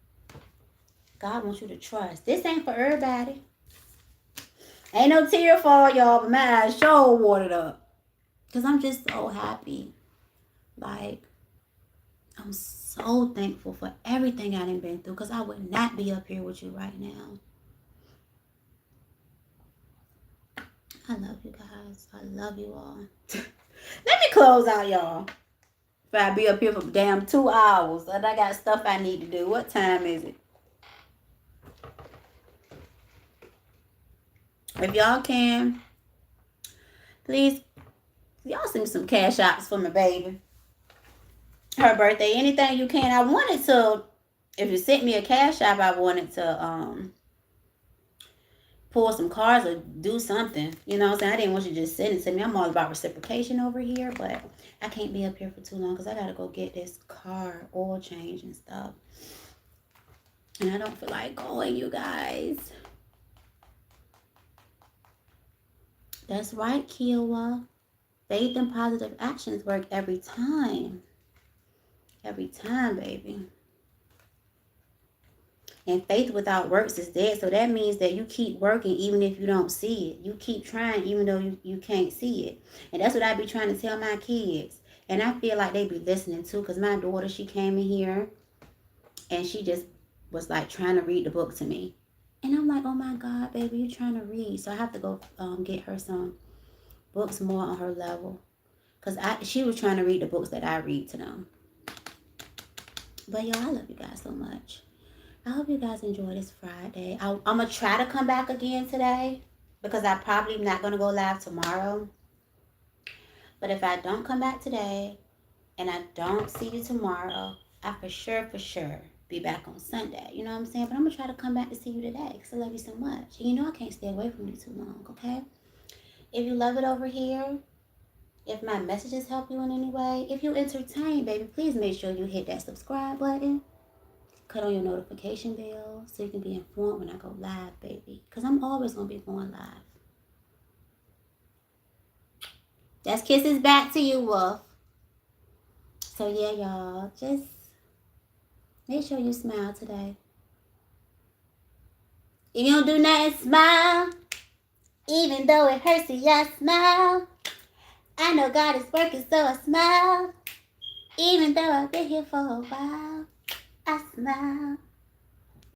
God wants you to trust. This ain't for everybody. Ain't no tear fall, y'all, but my eyes sure watered up. Because I'm just so happy. Like, I'm so thankful for everything I done been through, because I would not be up here with you right now. I love you guys. I love you all. Let me close out, y'all. If I be up here for damn 2 hours and I got stuff I need to do. What time is it? If y'all can, please, y'all send me some cash apps for my baby. Her birthday, anything you can. I wanted to, if you sent me a cash app, I wanted to pull some cards or do something. You know what I'm saying? I didn't want you to just send it to me. I'm all about reciprocation over here, but I can't be up here for too long because I got to go get this car oil change and stuff. And I don't feel like going, you guys. That's right, Kiowa. Faith and positive actions work every time. Every time, baby. And faith without works is dead. So that means that you keep working even if you don't see it. You keep trying even though you can't see it. And that's what I be trying to tell my kids. And I feel like they be listening too. Because my daughter, she came in here and she just was like trying to read the book to me. And I'm like, oh my God, baby, you're trying to read. So I have to go get her some books more on her level. Because she was trying to read the books that I read to them. But y'all, I love you guys so much. I hope you guys enjoy this Friday. I'm going to try to come back again today because I probably am not going to go live tomorrow. But if I don't come back today and I don't see you tomorrow, I for sure be back on Sunday. You know what I'm saying? But I'm going to try to come back to see you today because I love you so much. And you know I can't stay away from you too long, okay? If you love it over here, if my messages help you in any way, if you entertain, baby, please make sure you hit that subscribe button. Cut on your notification bell so you can be informed when I go live, baby. Because I'm always going to be going live. That's kisses back to you, Wolf. So, yeah, y'all. Just make sure you smile today. If you don't do nothing, smile. Even though it hurts, see, I smile. I know God is working, so I smile. Even though I've been here for a while, I smile.